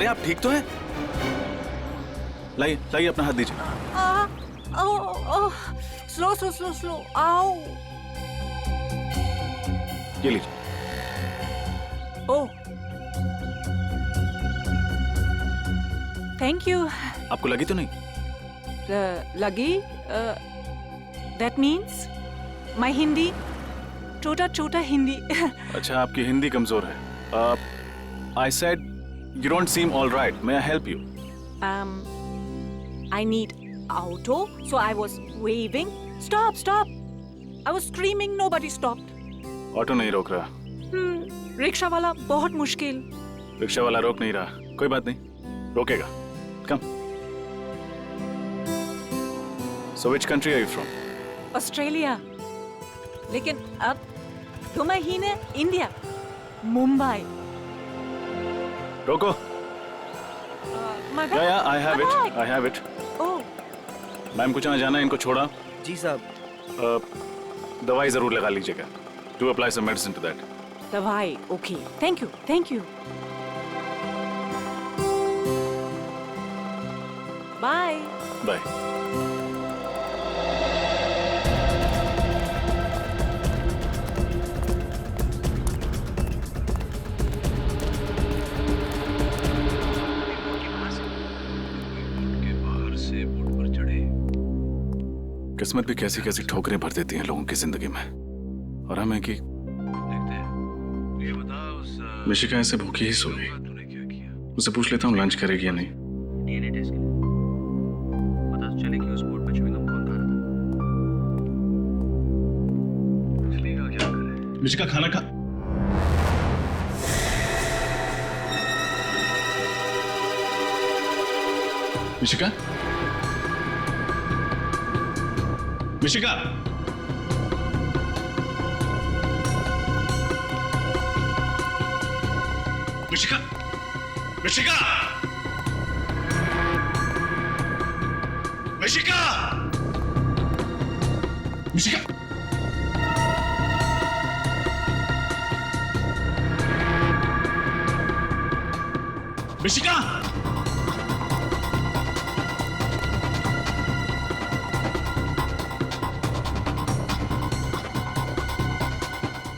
आप ठीक तो हैं? लाइए लाइए, अपना हाथ दीजिए। Slow slow slow slow. आओ। ये लीजिए। ओह, थैंक यू। आपको लगी तो नहीं? लगी? दैट मीन्स माय हिंदी, छोटा छोटा हिंदी। अच्छा, आपकी हिंदी कमजोर है। I said you don't seem all right, may I help you? I need auto, so I was waving. Stop, stop! I was screaming, nobody stopped. Auto नहीं रोक रहा। रिक्शा वाला बहुत मुश्किल। रिक्शा वाला रोक नहीं रहा, कोई बात नहीं, रोकेगा। कम। So which country are you from? Australia, लेकिन अब 2 महीने इंडिया, मुंबई। रोको। या I have it, I have it. Oh, ma'am कुछ यहाँ जाना है, इनको छोड़ा। जी साहब। दवाई जरूर लगा लीजिएगा। Do apply some medicine to that. दवाई, okay, thank you, thank you. Bye. Bye. किस्मत भी कैसी कैसी ठोकरें भर देती हैं लोगों की जिंदगी में, और हमें कि मिशिका ऐसे भूखी ही सो गई। उसे पूछ लेता हूँ लंच करेगी या नहीं। डीएनए टेस्ट के लिए पता चलेगी उस बोर्ड पे च्युइंगम कौन खा रहा था। चलेगा क्या करे? मिशिका खाना खा। मिशिका, मिशिका, मिशिका, मिशिका, मिशिका, मिशिका,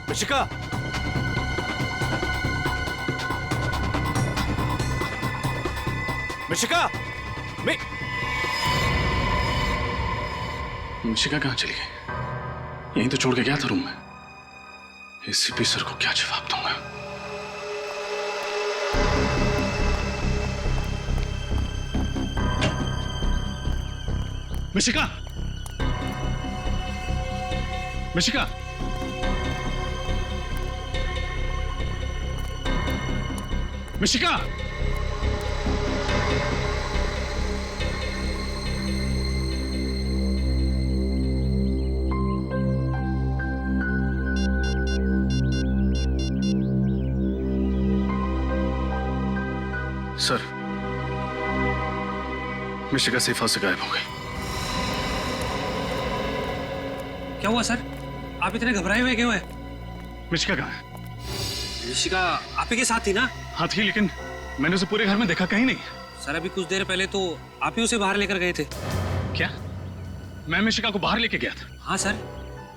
मिशिका, मिशिका, मिशिका, मिशिका कहाँ चली गई? यहीं तो छोड़ के गया था रूम में। एसीपी सर को क्या जवाब दूंगा? मिशिका, मिशिका, मिशिका, सर, मिशिका सेफा से गायब हो गई। क्या हुआ सर? आप इतने घबराए हुए क्यों हैं? मिशिका कहाँ है? ऋषिका आप ही के साथ थी ना? हाँ थी, लेकिन मैंने उसे पूरे घर में देखा कहीं नहीं। सर अभी कुछ देर पहले तो आप ही उसे बाहर लेकर गए थे। क्या? मैं मिशिका को बाहर लेके गया था? हाँ सर,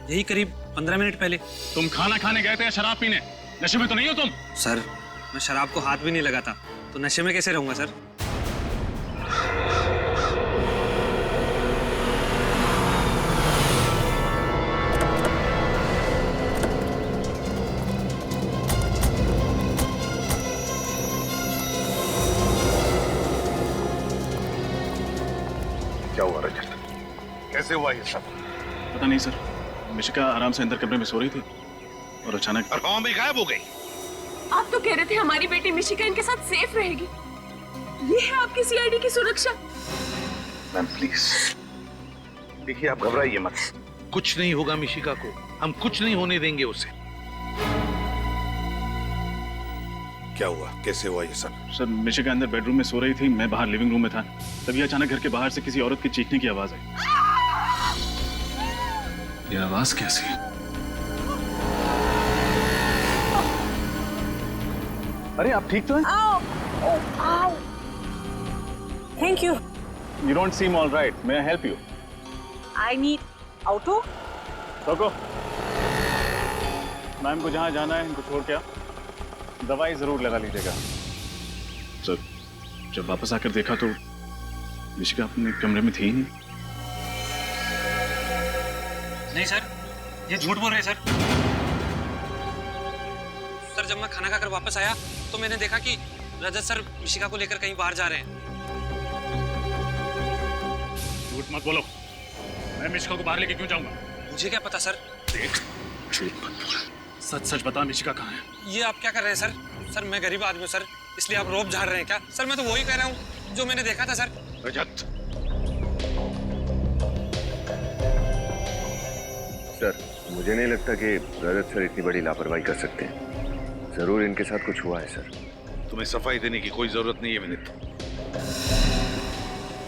यही करीब 15 मिनट पहले। तुम खाना खाने गए थे या शराब पीने? नशे में तो नहीं हो तुम? सर मैं शराब को हाथ भी नहीं लगाता, तो नशे में कैसे रहूंगा सर? क्या हुआ रजत? कैसे हुआ ये सब? पता नहीं सर, मिशिका आराम से अंदर कमरे में सो रही थी और अचानक और हवा में गायब हो गई। आप तो कह रहे थे हमारी बेटी मिशिका इनके साथ सेफ रहेगी। ये है आपकी सीआईडी की सुरक्षा। मैम प्लीज, देखिए आप घबराइए मत। कुछ नहीं होगा मिशिका को, हम कुछ नहीं होने देंगे उसे। क्या हुआ? कैसे हुआ ये सब? सर, मिशिका अंदर बेडरूम में सो रही थी, मैं बाहर लिविंग रूम में था। तभी अचानक घर के बाहर से किसी औरत की चीखने की आवाज आई। ये आवाज कैसी है? अरे आप ठीक तो हैं? आओ, आओ, आओ। Thank you. You don't seem all right. May I help you? I need auto. रोको। मैम को जहाँ जाना है इनको छोड़ के दवाई जरूर लगा लीजिएगा। सर, जब वापस आकर देखा तो निशिका अपने कमरे में थी ही नहीं। नहीं सर, ये झूठ बोल रहे हैं सर। सर जब मैं खाना खाकर वापस आया तो मैंने देखा कि रजत सर मिशिका को लेकर कहीं बाहर जा रहे हैं। झूठ मत बोलो। मैं मिशिका को बाहर लेके क्यों जाऊंगा? मुझे क्या पता सर। देख, झूठ मत बोल। सच सच बता, मिशिका कहाँ है? ये आप क्या कर रहे हैं सर? सर मैं गरीब आदमी हूँ सर, इसलिए आप रोब झाड़ रहे हैं क्या? सर मैं तो वही कह रहा हूँ जो मैंने देखा था सर। रजत, सर, मुझे नहीं लगता कि रजत सर इतनी बड़ी लापरवाही कर सकते हैं। जरूर इनके साथ कुछ हुआ है सर। तुम्हें सफाई देने की कोई जरूरत नहीं है विनीत।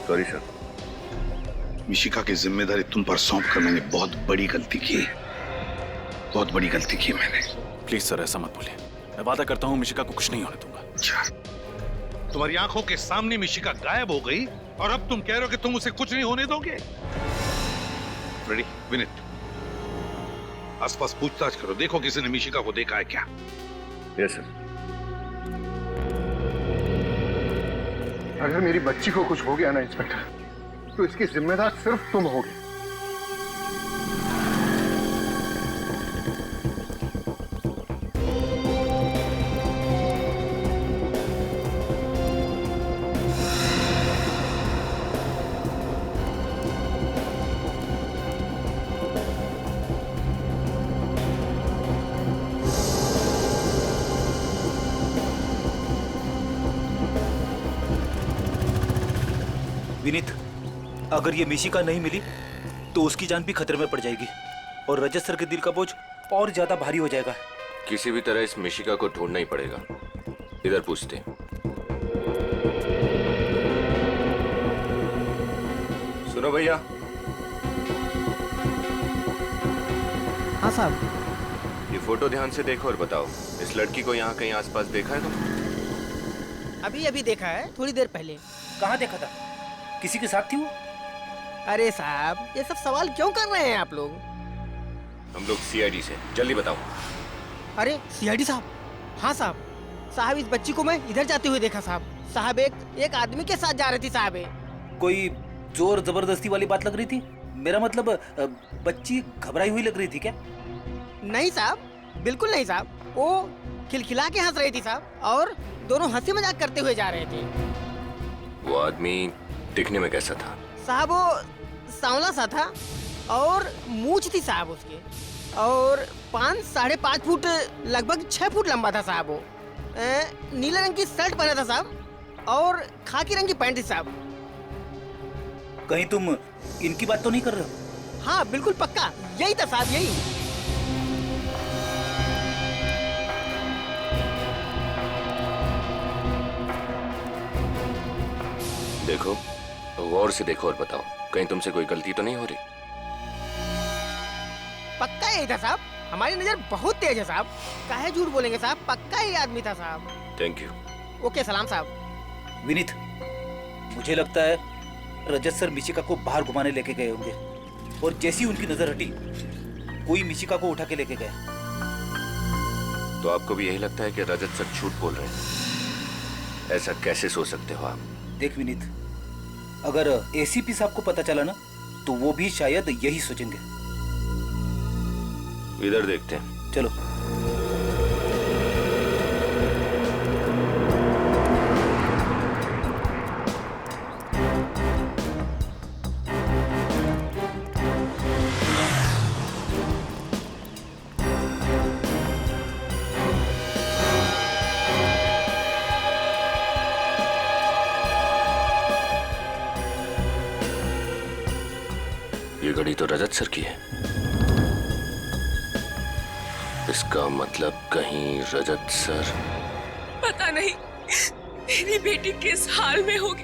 Sorry sir. मिशिका की जिम्मेदारी तुम पर सौंप कर मैंने बहुत बड़ी गलती की। बहुत बड़ी गलती की मैंने। प्लीज सर, ऐसा मत बोलिए। मैं वादा करता हूँ मिशिका को कुछ नहीं होने दूंगा। अच्छा, तुम्हारी आंखों के सामने मिशिका गायब हो गई और अब तुम कह रहे हो कि तुम उसे कुछ नहीं होने दोगे? रेडी विनीत, आसपास पूछताछ करो, देखो किसी ने मिशिका को देखा है क्या। Yes sir. अगर मेरी बच्ची को कुछ हो गया ना इंस्पेक्टर, तो इसकी जिम्मेदार सिर्फ तुम होगे। विनीत, अगर ये मिशिका नहीं मिली तो उसकी जान भी खतरे में पड़ जाएगी और रजत सर के दिल का बोझ और ज्यादा भारी हो जाएगा। किसी भी तरह इस मिशिका को ढूंढना ही पड़ेगा। इधर पूछते हैं। सुनो भैया। हाँ साहब। ये फोटो ध्यान से देखो और बताओ, इस लड़की को यहाँ कहीं आसपास देखा है तुम? अभी अभी देखा है, थोड़ी देर पहले। कहाँ देखा था? किसी के साथ थी वो? अरे साहब, ये सब सवाल क्यों कर रहे हैं आप लोग? हम लोग सीआईडी से, जल्दी बताओ। अरे सीआईडी साहब? हाँ साहब। साहब इस बच्ची को मैं इधर जाते हुए देखा साहब। साहब एक आदमी के साथ जा रही थी साहब। कोई जोर जबरदस्ती वाली बात लग रही थी? मेरा मतलब बच्ची घबराई हुई लग रही थी क्या? नहीं साहब, बिल्कुल नहीं साहब। वो खिलखिला के हंस रही थी साहब और दोनों हंसी मजाक करते हुए जा रहे थे। वो आदमी दिखने में कैसा था? साहब वो सांवला सा था और मूंछ थी साहब उसके, और 5-5.5 फुट लगभग 6 फुट लंबा था साहब। वो नीले रंग की शर्ट पहना था साहब और खाकी रंग की पैंट थी साहब। कहीं तुम इनकी बात तो नहीं कर रहे हो? हाँ बिल्कुल पक्का, यही था साहब, यही। देखो, गौर से देखो और बताओ, कहीं तुमसे कोई गलती तो नहीं हो रही? पक्का यही था साहब, हमारी नजर बहुत तेज है साहब। काहे झूठ बोलेंगे साहब, पक्का ही आदमी था साहब। Thank you. ओके, सलाम साहब। विनीत, मुझे लगता है रजत सर मिशिका को बाहर घुमाने लेके गए होंगे और जैसी उनकी नजर हटी कोई मिशिका को उठा के लेके गया। तो आपको भी यही लगता है कि रजत सर झूठ बोल रहे हैं? ऐसा कैसे सोच सकते हो आप? देख विनीत, अगर एसीपी साहब को पता चला ना तो वो भी शायद यही सोचेंगे। इधर देखते हैं। चलो। ये घड़ी तो रजत सर की है। इसका मतलब कहीं रजत सर। पता नहीं मेरी बेटी किस हाल में होगी,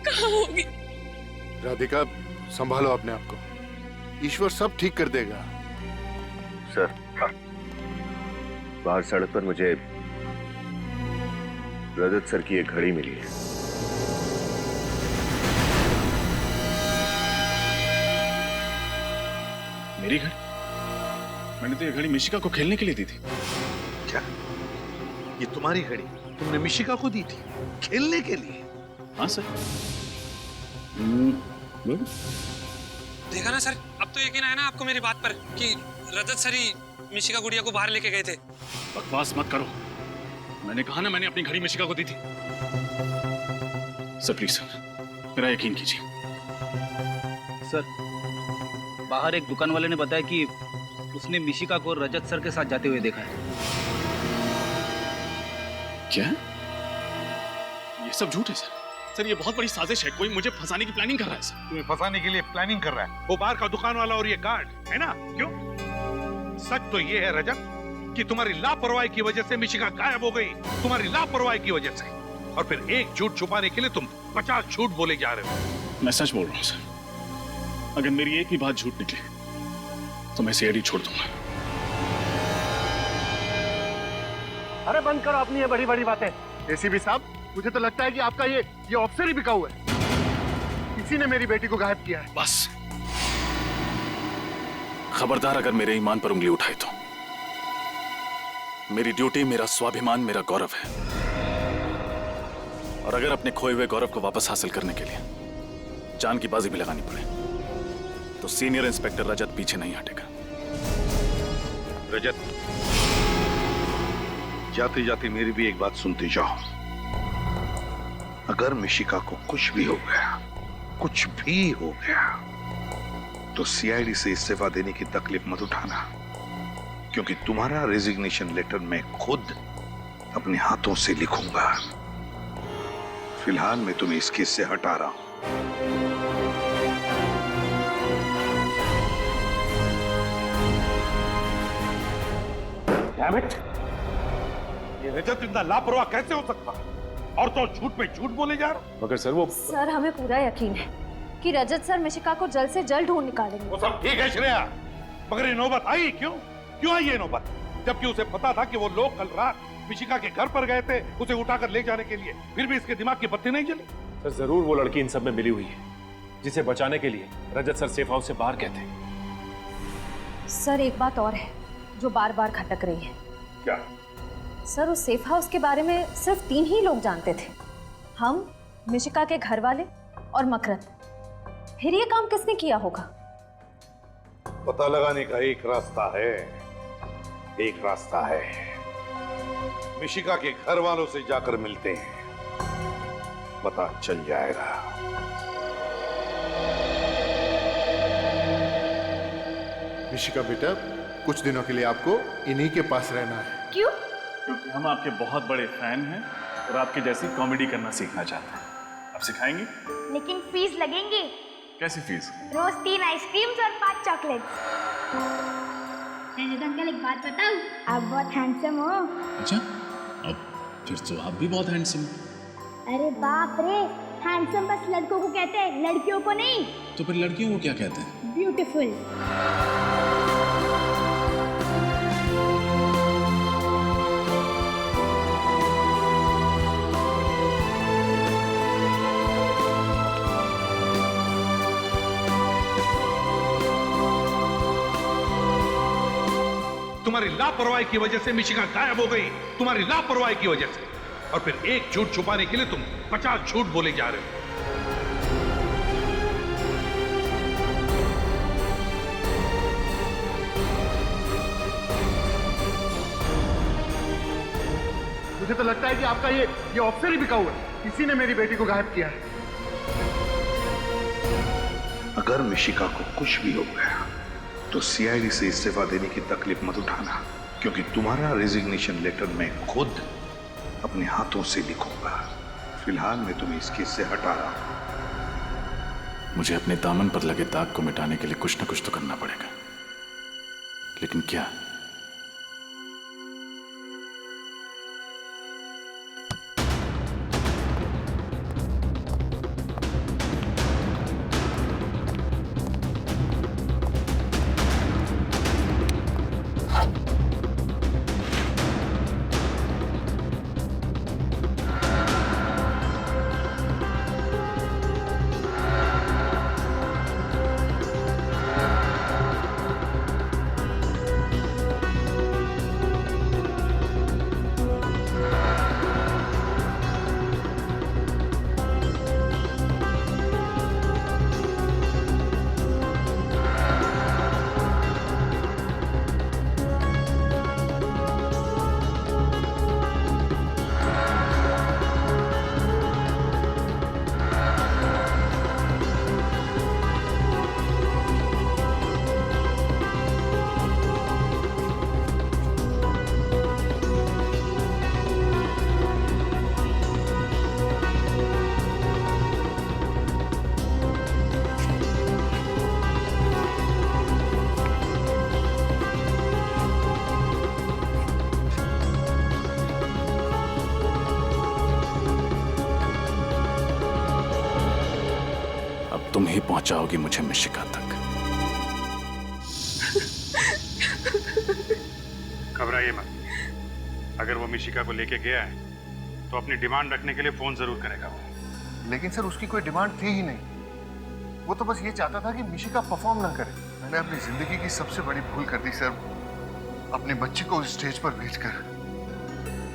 कहाँ होगी। राधिका, संभालो अपने आप को, ईश्वर सब ठीक कर देगा। सर, बाहर सड़क पर मुझे रजत सर की एक घड़ी मिली है। मेरी घड़ी? मैंने तो ये घड़ी मिशिका को खेलने के लिए दी थी। क्या ये तुम्हारी घड़ी तुमने मिशिका को दी थी खेलने के लिए? हाँ सर। देखा ना सर, अब तो यकीन आया ना आपको मेरी बात पर कि रजत सर ही मिशिका गुड़िया को बाहर लेके गए थे। बकवास मत करो, मैंने कहा ना मैंने अपनी घड़ी मिशिका को दी थी। सर प्लीज सर, मेरा यकीन कीजिए। सर, बाहर एक दुकान वाले ने बताया कि उसने मिशिका को रजत सर के साथ जाते हुए देखा है। क्या? ये सब झूठ है सर। सर ये बहुत बड़ी साजिश है, कोई मुझे फंसाने की प्लानिंग कर रहा है सर। तुम्हें फंसाने के लिए प्लानिंग कर रहा है वो बाहर का दुकान वाला और ये गार्ड है ना? क्यों? सच तो ये है रजत कि तुम्हारी लापरवाही की वजह से मिशिका गायब हो गई, तुम्हारी लापरवाही की वजह से। और फिर एक झूठ छुपाने के लिए तुम 50 झूठ बोले जा रहे हो। मैं सच बोल रहा हूँ सर, अगर मेरी एक भी बात झूठ निकले तो मैं सीआईडी छोड़ दूंगा। अरे बंद करो अपनी ये बड़ी बड़ी बातें। एसीपी साहब, मुझे तो लगता है कि आपका ये ऑफिसर ही बिकाऊ है। किसी ने मेरी बेटी को गायब किया है। बस खबरदार अगर मेरे ईमान पर उंगली उठाई तो। मेरी ड्यूटी, मेरा स्वाभिमान, मेरा गौरव है, और अगर अपने खोए हुए गौरव को वापस हासिल करने के लिए जान की बाजी भी लगानी पड़े तो सीनियर इंस्पेक्टर रजत पीछे नहीं हटेगा। रजत, जाते जाते मेरी भी एक बात सुनते जाओ। अगर मिशिका को कुछ भी हो गया, कुछ भी हो गया, तो सीआईडी से इस्तीफा देने की तकलीफ मत उठाना, क्योंकि तुम्हारा रेजिग्नेशन लेटर मैं खुद अपने हाथों से लिखूंगा। फिलहाल मैं तुम्हें इस केस से हटा रहा हूं। Damn it! ये रजत इतना लापरवाह कैसे हो सकता है? और तो झूठ पे झूठ बोले जा रहा। मगर सर वो सर, हमें पूरा यकीन है कि रजत सर मिशिका को जल्द से जल्द ढूंढ निकालेंगे। वो सब ठीक है श्रेया, मगर ये नौबत आई क्यों? क्यों आई ये नौबत? जबकि उसे पता था कि वो लोग कल रात मिशिका के घर पर गए थे उसे उठाकर ले जाने के लिए, फिर भी इसके दिमाग की बत्ती नहीं जली। सर जरूर वो लड़की इन सब में मिली हुई है, जिसे बचाने के लिए रजत सर सेफ हाउस से बाहर गए थे। सर, एक बात और है जो बार बार खटक रही है। क्या? सर, उस सेफ हाउस के बारे में सिर्फ 3 ही लोग जानते थे, हम, मिशिका के घर वाले और मकरंद। फिर ये काम किसने किया होगा? पता लगाने का एक रास्ता है, एक रास्ता है। मिशिका के घर वालों से जाकर मिलते हैं, पता चल जाएगा। मिशिका बेटा, कुछ दिनों के लिए आपको इन्हीं के पास रहना है। क्यों? क्योंकि हम आपके बहुत बड़े फैन हैं और आपके जैसी कॉमेडी करना सीखना चाहते हैं। आप सिखाएंगे? लेकिन फीस लगेंगी। कैसी फीस? रोज 3 आइसक्रीम्स और 5 चॉकलेट्स। अंकल, एक बात बताऊं? आप बहुत हैंडसम हो। अच्छा, अब फिर तो आप भी बहुत हैंडसम। अरे बाप रे, हैंडसम बस लड़कों को कहते हैं, लड़कियों को नहीं। तो फिर लड़कियों को क्या कहते हैं? ब्यूटीफुल। तुम्हारी लापरवाही की वजह से मिशिका गायब हो गई, तुम्हारी लापरवाही की वजह से। और फिर एक झूठ छुपाने के लिए तुम 50 झूठ बोले जा रहे हो। मुझे तो लगता है कि आपका ये ऑफिसर ही बिकाऊ है। किसी ने मेरी बेटी को गायब किया है। अगर मिशिका को कुछ भी हो गया तो सीआईडी से इस्तीफा देने की तकलीफ मत उठाना, क्योंकि तुम्हारा रेजिग्नेशन लेटर मैं खुद अपने हाथों से लिखूंगा। फिलहाल मैं तुम्हें इस केस से हटा रहा हूं। मुझे अपने दामन पर लगे दाग को मिटाने के लिए कुछ न कुछ तो करना पड़ेगा, लेकिन क्या? पहुंचाओगी मुझे मिशिका तक। घबराइए मत। अगर वो मिशिका को लेके गया है तो अपनी डिमांड रखने के लिए फोन जरूर करेगा वो। लेकिन सर उसकी कोई डिमांड थी ही नहीं। वो तो बस ये चाहता था कि मिशिका परफॉर्म ना करे। मैंने अपनी जिंदगी की सबसे बड़ी भूल कर दी सर, अपनी बच्ची को उस स्टेज पर भेजकर।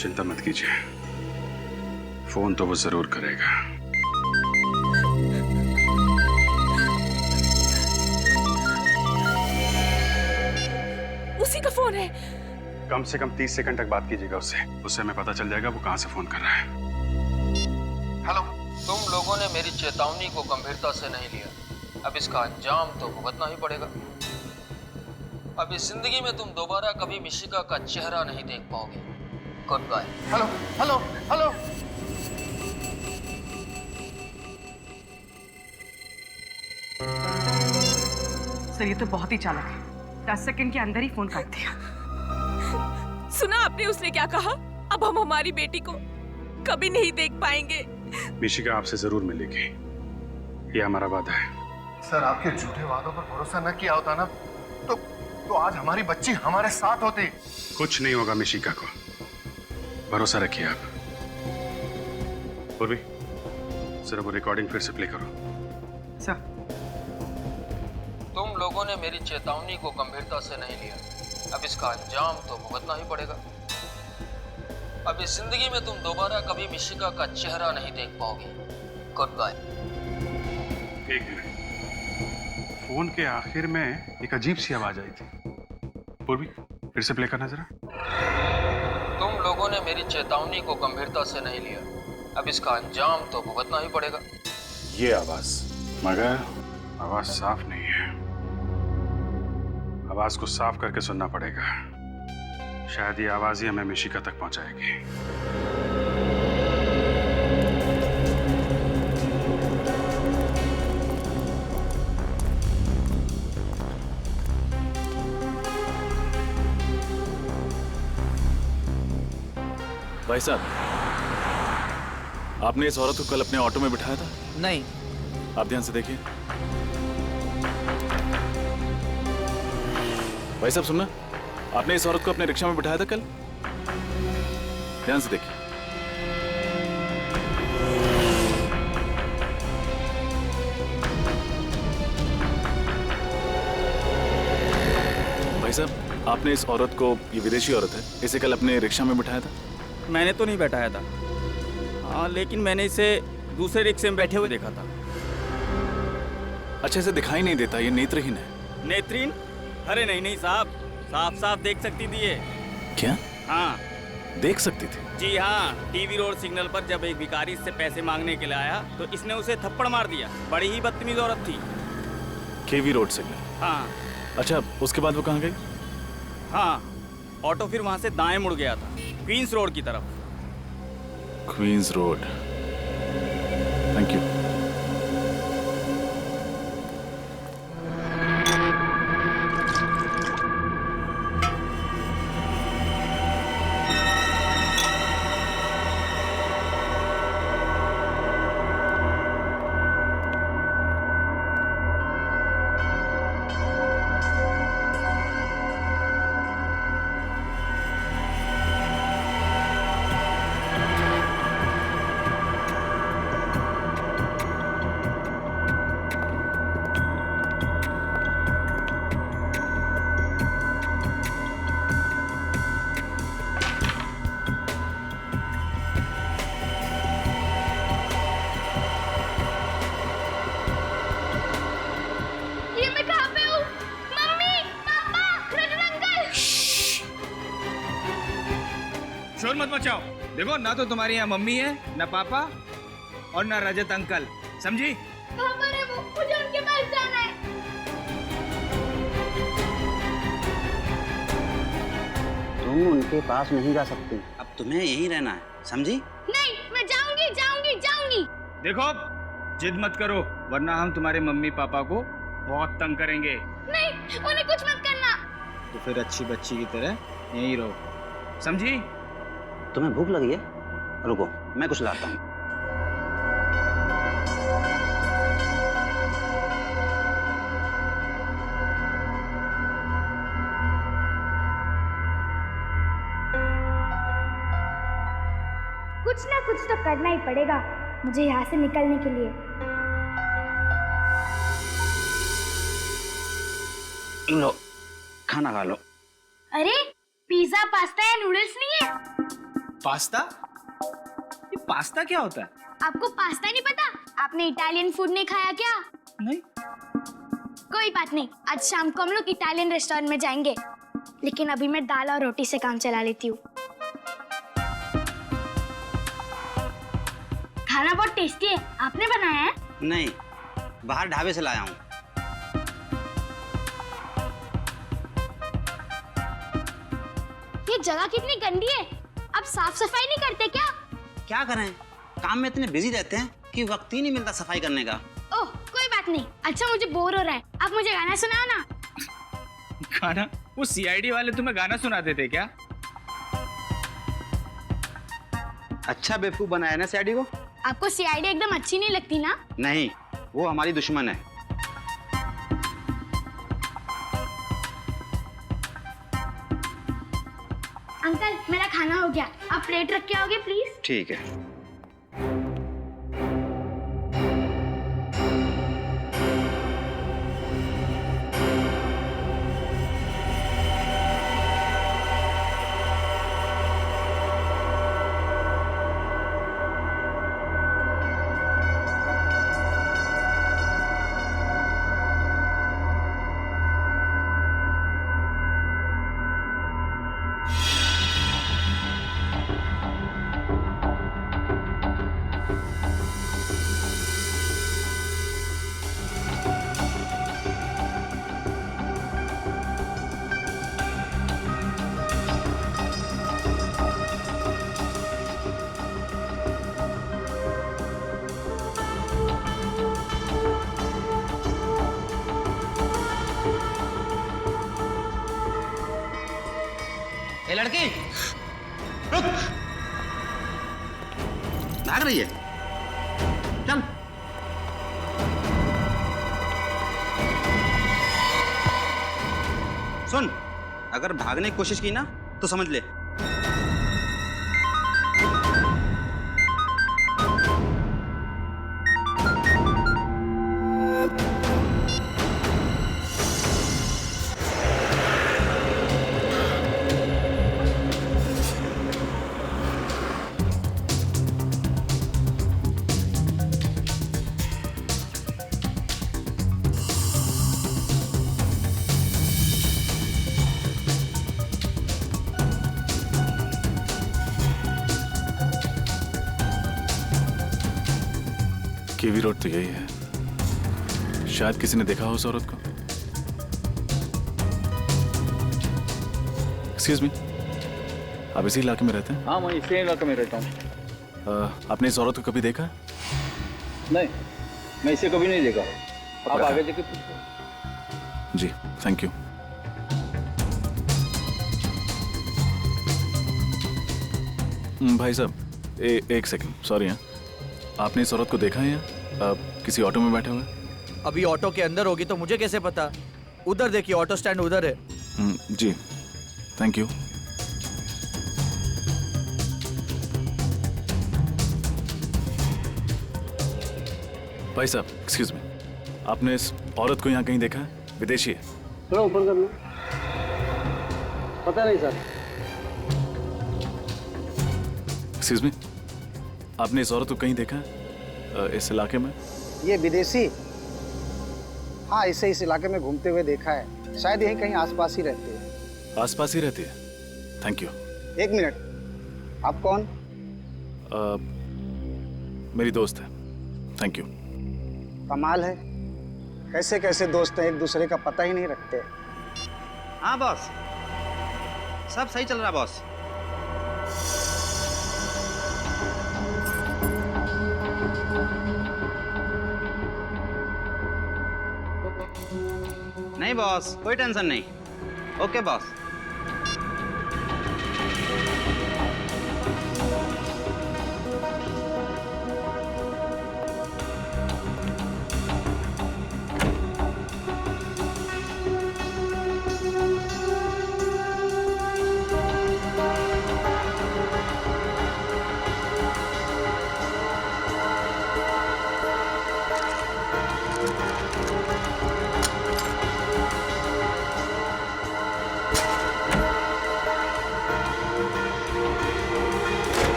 चिंता मत कीजिए, फोन तो वो जरूर करेगा। उसी का फोन है। कम से कम 30 सेकंड तक बात कीजिएगा उससे। उससे हमें पता चल जाएगा वो कहां से फोन कर रहा है। हेलो। तुम लोगों ने मेरी चेतावनी को गंभीरता से नहीं लिया, अब इसका अंजाम तो भुगतना ही पड़ेगा। अब इस जिंदगी में तुम दोबारा कभी मिशिका का चेहरा नहीं देख पाओगे। Good bye. Hello hello hello. Sir ये तो बहुत ही चालाक है, 10 सेकंड के अंदर ही फोन काट दिया। सुना आपने उसने क्या कहा? अब हम हमारी बेटी को कभी नहीं देख पाएंगे। मिशिका आपसे जरूर मिलेगी, ये हमारा वादा है। सर आपके झूठे वादों पर भरोसा न किया होता ना तो आज हमारी बच्ची हमारे साथ होती। कुछ नहीं होगा मिशिका को, भरोसा रखिए आप। पूर्वी, सिर्फ वो रिकॉर्डिंग फिर से प्ले करो। सर तुम लोगों ने मेरी चेतावनी को गंभीरता से नहीं लिया, अब इसका अंजाम तो भुगतना ही पड़ेगा। अब इस जिंदगी में तुम दोबारा कभी मिशिका का चेहरा नहीं देख पाओगे। Good bye. एक मिनट, फोन के आखिर में एक अजीब सी आवाज आई थी। पूर्वी, फिर से प्ले करना जरा। तुम लोगों ने मेरी चेतावनी को गंभीरता से नहीं लिया, अब इसका अंजाम तो भुगतना ही पड़ेगा। ये आवाज, मगर आवाज साफ नहीं है। आवाज को साफ करके सुनना पड़ेगा, शायद ये आवाज ही हमें मिशिका तक पहुंचाएगी। भाई साहब, आपने इस औरत को कल अपने ऑटो में बिठाया था? नहीं। आप ध्यान से देखिए। भाई साहब सुनना, आपने इस औरत को अपने रिक्शा में बिठाया था कल? ध्यान से देखिए। भाई साहब, आपने इस औरत को, ये विदेशी औरत है, इसे कल अपने रिक्शा में बिठाया था? मैंने तो नहीं बैठाया था। हाँ, लेकिन मैंने इसे दूसरे रिक्शे में बैठे हुए देखा था। अच्छा, इसे दिखाई नहीं देता, ये नेत्रहीन है। नेत्रहीन? अरे नहीं नहीं साहब, साफ साफ देख सकती थी ये। क्या? हाँ देख सकती थी? जी हाँ, टीवी रोड सिग्नल पर जब एक भिखारी इससे पैसे मांगने के लिए आया तो इसने उसे थप्पड़ मार दिया। बड़ी ही बदतमीज औरत थी। केवी रोड सिग्नल? हाँ। अच्छा, उसके बाद वो कहाँ गई? हाँ, ऑटो फिर वहां से दाएं मुड़ गया था, क्वींस रोड की तरफ। Queens road, thank you. शोर मत मचाओ। देखो, ना तो तुम्हारी यहाँ मम्मी है, ना पापा और ना रजत अंकल, समझी? खबर है वो, मुझे उनके पास जाना है। तुम उनके पास नहीं जा सकती, अब तुम्हें यहीं रहना है, समझी? नहीं, मैं जाऊंगी जाऊंगी जाऊंगी। देखो, जिद मत करो, वरना हम तुम्हारे मम्मी पापा को बहुत तंग करेंगे। नहीं, उन्हें कुछ मत करना। तो फिर अच्छी बच्ची की तरह यहीं रहो, समझी? तुम्हें भूख लगी है? रुको, मैं कुछ लाता हूँ। कुछ ना कुछ तो करना ही पड़ेगा मुझे यहाँ से निकलने के लिए। लो खाना खा लो। अरे पिज्जा पास्ता या नूडल्स नहीं है? पास्ता? ये पास्ता क्या होता है? आपको पास्ता नहीं पता? आपने इटालियन फूड नहीं खाया क्या? नहीं। कोई बात नहीं, आज शाम को हम लोग इटालियन रेस्टोरेंट में जाएंगे, लेकिन अभी मैं दाल और रोटी से काम चला लेती हूँ। खाना बहुत टेस्टी है, आपने बनाया है? नहीं, बाहर ढाबे से लाया हूँ। ये जगह कितनी गंदी है, आप साफ सफाई नहीं करते क्या? क्या करें, काम में इतने बिजी रहते हैं कि वक्त ही नहीं मिलता सफाई करने का। ओह कोई बात नहीं। अच्छा मुझे बोर हो रहा है, आप मुझे गाना सुनाओ ना। गाना? वो सीआईडी वाले तुम्हें गाना सुनाते थे क्या? अच्छा बेवकूफ बनाया ना सीआईडी को। आपको सीआईडी एकदम अच्छी नहीं लगती ना? नहीं, वो हमारी दुश्मन है। अंकल मेरा खाना हो गया, आप प्लेट रख के आओगे प्लीज? ठीक है। ए लड़की, रुक! भाग रही है, चल। सुन, अगर भागने की कोशिश की ना तो समझ ले। केवी रोड तो यही है। शायद किसी ने देखा हो उस औरत को। एक्सक्यूज मी, आप इसी इलाके में रहते हैं? हाँ, मैं इसी इलाके में रहता हूँ। आपने इस औरत को कभी देखा? नहीं, मैं इसे कभी नहीं देखा। आप आगे जाके पूछो। जी, थैंक यू। भाई साहब, एक सेकंड, सॉरी। हाँ, आपने इस औरत को देखा है यहाँ किसी ऑटो में बैठे हुए? अभी ऑटो के अंदर होगी तो मुझे कैसे पता? उधर देखिए, ऑटो स्टैंड उधर है। जी, थैंक यू। भाई साहब, एक्सक्यूज मी, आपने इस औरत को यहाँ कहीं देखा है? विदेशी है? थोड़ा ऊपर कर लो। पता नहीं सर। एक्सक्यूज मी, आपने इस औरत को कहीं देखा है इस इलाके में? ये विदेशी? हाँ, इसे इस इलाके में घूमते हुए देखा है। शायद यहीं कहीं आसपास ही रहती है। आसपास ही रहती है? Thank you. एक मिनट, आप कौन? मेरी दोस्त है। Thank you. कमाल है, कैसे कैसे दोस्त हैं, एक दूसरे का पता ही नहीं रखते। हाँ बॉस, सब सही चल रहा बॉस। नहीं बॉस, कोई टेंशन नहीं। Okay boss.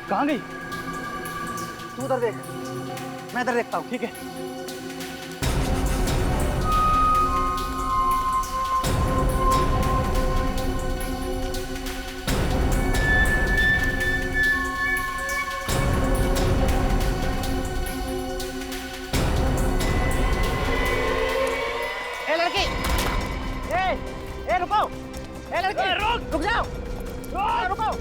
कहाँ गई? तू उधर देख, मैं इधर देखता हूँ, ठीक है? ए लड़की, ए रुको, ए लड़की, रुक जाओ, रुको, रुको!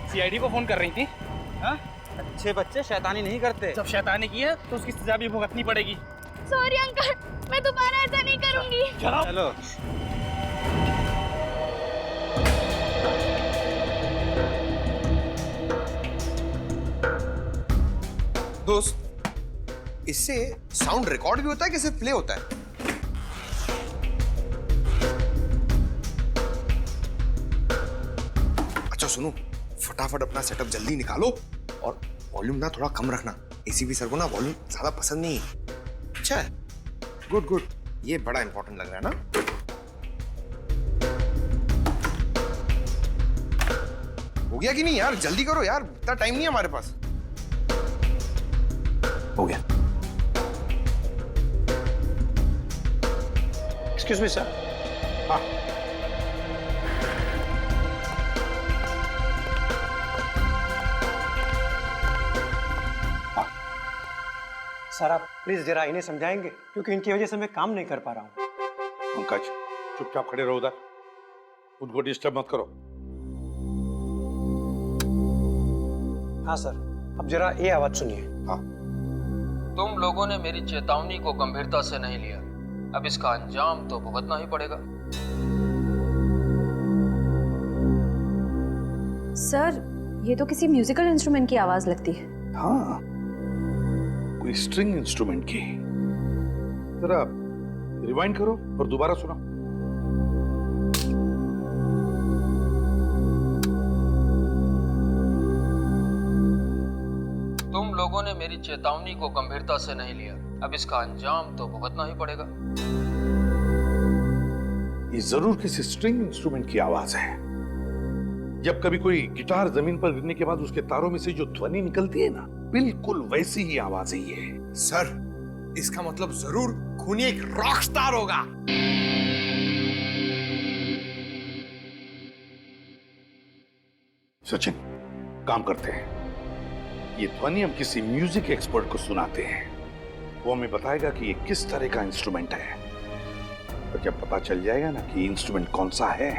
सीआईडी को फोन कर रही थी। हाँ? अच्छे बच्चे शैतानी नहीं करते। जब शैतानी की है तो उसकी सजा भी भुगतनी पड़ेगी। सॉरी अंकल, मैं दोबारा ऐसा नहीं करूंगी। चलो। दोस्त, इससे साउंड रिकॉर्ड भी होता है कि सिर्फ प्ले होता है? अच्छा सुनो, फटाफट अपना सेटअप जल्दी निकालो और वॉल्यूम ना थोड़ा कम रखना। एसीपी सर को ना वॉल्यूम ज्यादा पसंद नहीं है। अच्छा है, गुड गुड, ये बड़ा इंपॉर्टेंट लग रहा है ना। हो गया कि नहीं यार? जल्दी करो यार, इतना टाइम नहीं है हमारे पास। हो गया। Excuse me sir. हाँ, सर आप प्लीज जरा इन्हें समझाएंगे, क्योंकि इनकी वजह से मैं काम नहीं कर पा रहा हूँ। पंकज, चुपचाप खड़े रहो उधर, उनको डिस्टर्ब मत करो। हाँ सर, अब जरा ये आवाज सुनिए। हाँ। तुम लोगों ने मेरी चेतावनी को गंभीरता से नहीं लिया, अब इसका अंजाम तो भुगतना ही पड़ेगा। सर, ये तो किसी म्यूजिकल इंस्ट्रूमेंट की आवाज लगती है। हाँ, कोई स्ट्रिंग इंस्ट्रूमेंट की। जरा रिवाइंड करो और दोबारा सुना। तुम लोगों ने मेरी चेतावनी को गंभीरता से नहीं लिया, अब इसका अंजाम तो भुगतना ही पड़ेगा। ये जरूर किसी स्ट्रिंग इंस्ट्रूमेंट की आवाज है। जब कभी कोई गिटार जमीन पर गिरने के बाद उसके तारों में से जो ध्वनि निकलती है ना, बिल्कुल वैसी ही आवाज है ये। सर, इसका मतलब जरूर खूनी एक रॉक स्टार होगा। सचिन, काम करते हैं, ये ध्वनि हम किसी म्यूजिक एक्सपर्ट को सुनाते हैं। वो हमें बताएगा कि ये किस तरह का इंस्ट्रूमेंट है। और जब पता चल जाएगा ना कि इंस्ट्रूमेंट कौन सा है,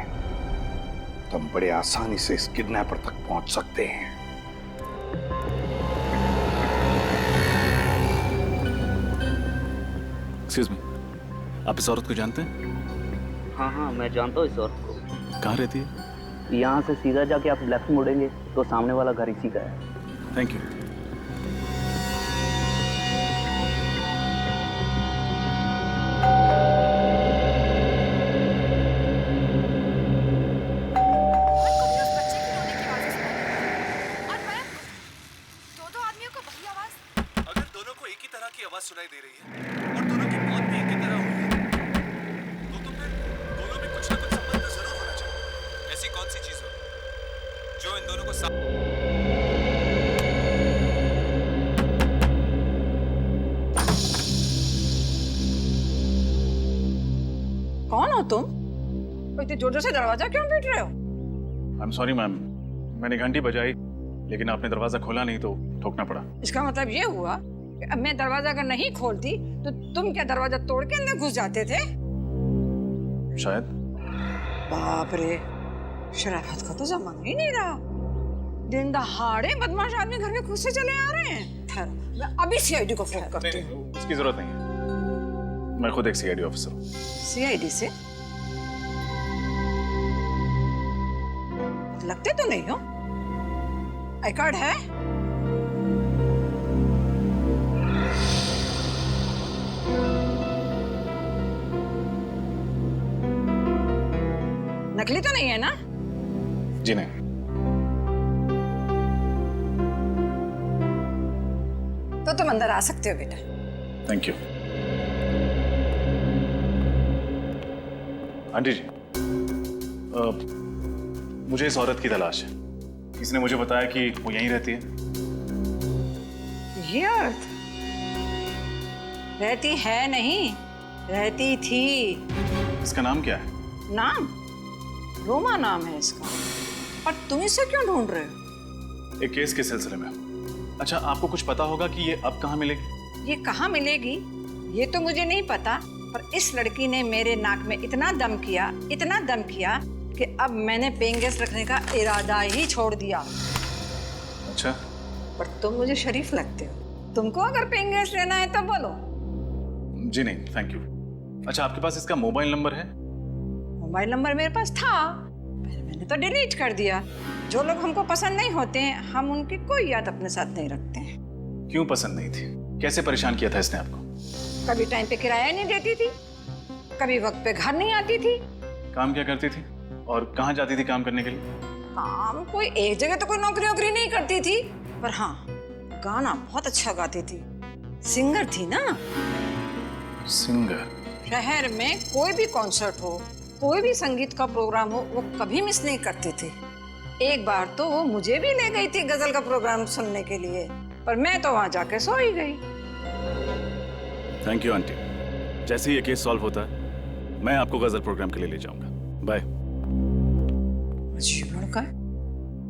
तो हम बड़े आसानी से इस किडनैपर तक पहुंच सकते हैं। एक्सक्यूज मी, आप इस औरत को जानते हैं? हाँ हाँ, मैं जानता हूँ इस औरत को। कहाँ रहती है? यहाँ से सीधा जाके आप लेफ्ट मुड़ेंगे तो सामने वाला घर इसी का है। Thank you. अगर दोनों को एक ही तरह की आवाज सुनाई दे रही है और दोनों की मौत भी एक ही तरह हुई है, तो फिर दोनों में कुछ ना कुछ संबंध तो जरूर होना चाहिए। ऐसी कौन सी चीज हो जो इन दोनों को हो तुम? इतने जोर जोर से दरवाजा क्यों पीट रहे हो? आई एम सॉरी मैम, मैंने घंटी बजाई लेकिन आपने दरवाजा खोला नहीं तो ठोकना पड़ा। इसका मतलब ये हुआ कि अब मैं दरवाजा अगर नहीं खोलती तो तुम क्या दरवाजा तोड़ के अंदर घुस जाते थे? शायद। बाप रे, शराफत का तो जमाना ही नहीं रहा। दिन दहाड़े बदमाश आदमी घर में खुद से चले आ रहे हैं। ठहरो, मैं अभी सीआईडी को फोन करती हूँ। इसकी जरूरत नहीं है, मैं खुद एक सीआईडी ऑफिसर हूँ। सीआईडी से लगते तो नहीं हो। आई कार्ड है? नकली तो नहीं है ना? जी नहीं। तो तुम अंदर आ सकते हो बेटा। Thank you. आंटी जी, मुझे इस औरत की तलाश है। किसी ने मुझे बताया कि वो यहीं रहती है। ये औरत रहती है नहीं, रहती थी। इसका नाम क्या है? नाम? रोमा नाम है इसका। पर तुम इसे क्यों ढूंढ रहे हो? एक केस के सिलसिले में। अच्छा, आपको कुछ पता होगा कि ये अब कहाँ मिलेगी? ये कहाँ मिलेगी ये तो मुझे नहीं पता, पर इस लड़की ने मेरे नाक में इतना दम किया कि अब मैंने पेइंग गेस्ट रखने का इरादा ही छोड़ दिया। अच्छा। पर तुम मुझे शरीफ लगते हो। तुमको अगर पेइंग गेस्ट लेना है तो बोलो। जी नहीं, थैंक यू। अच्छा, आपके पास इसका मोबाइल नंबर है? मोबाइल नंबर मेरे पास था, मैंने तो डिलीट कर दिया। जो लोग हमको पसंद नहीं होते हैं, हम उनकी कोई याद अपने साथ नहीं रखते हैं। क्यों पसंद नहीं थी? कैसे परेशान किया था इसने आपको? कभी टाइम पे किराया नहीं देती थी, कभी वक्त पे घर नहीं आती थी। काम क्या करती थी और कहाँ जाती थी काम करने के लिए? काम कोई एक जगह तो कोई नौकरी नहीं करती थी, पर हाँ गाना बहुत अच्छा गाती थी। सिंगर थी ना। सिंगर? शहर में कोई भी कॉन्सर्ट हो, कोई भी संगीत का प्रोग्राम हो, वो कभी मिस नहीं करती थी। एक बार तो वो मुझे भी ले गई थी गजल का प्रोग्राम सुनने के लिए, पर मैं तो वहां जाके सो ही गई। Thank you aunty. जैसे ही ये केस सॉल्व होता है मैं आपको गजल प्रोग्राम के लिए ले जाऊंगा। बाय। अजीब लड़का है,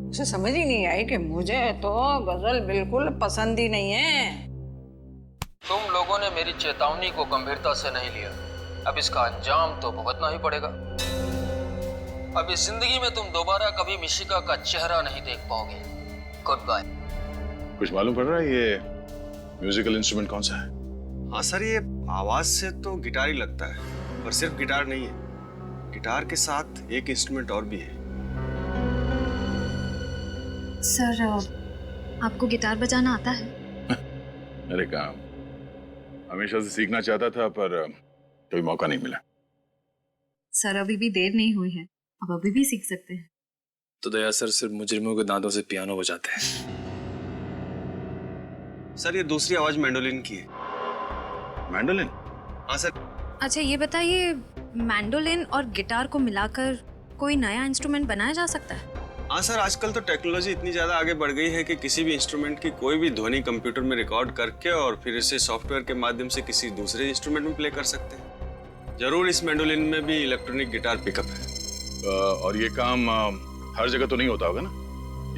उसे समझ ही नहीं आई कि मुझे तो गजल बिल्कुल पसंद ही नहीं है। तुम लोगों ने मेरी चेतावनी को गंभीरता से नहीं लिया। अब इसका अंजाम तो भुगतना ही पड़ेगा। अब इस जिंदगी में तुम दोबारा कभी मिशिका का चेहरा नहीं देख पाओगे। Good bye. कुछ मालूम पड़ रहा है ये म्यूजिकल इंस्ट्रूमेंट कौन सा है? हाँ सर, ये आवाज से तो गिटार ही लगता है, पर सिर्फ गिटार नहीं है। गिटार के साथ एक इंस्ट्रूमेंट और भी है। सर, आपको गिटार बजाना आता है? अरे काम हमेशा से सीखना चाहता था पर कोई मौका नहीं मिला। सर, अभी भी देर नहीं हुई है, अब अभी भी सीख सकते हैं। तो दया सर सिर्फ मुजरिमों के दांतों से पियानो बजाते हैं। सर, ये दूसरी आवाज मैंडोलिन की है। मैंडोलिन? हाँ सर। अच्छा, ये बताइए, मैंडोलिन और गिटार को मिलाकर कोई नया इंस्ट्रूमेंट बनाया जा सकता है? हाँ सर, आजकल तो टेक्नोलॉजी इतनी ज्यादा आगे बढ़ गई है कि किसी भी इंस्ट्रूमेंट की कोई भी ध्वनि कंप्यूटर में रिकॉर्ड करके और फिर इसे सॉफ्टवेयर के माध्यम से किसी दूसरे इंस्ट्रूमेंट में प्ले कर सकते हैं। जरूर इस मैंडोलिन में भी इलेक्ट्रॉनिक गिटार पिकअप है। और ये काम हर जगह तो नहीं होता होगा ना?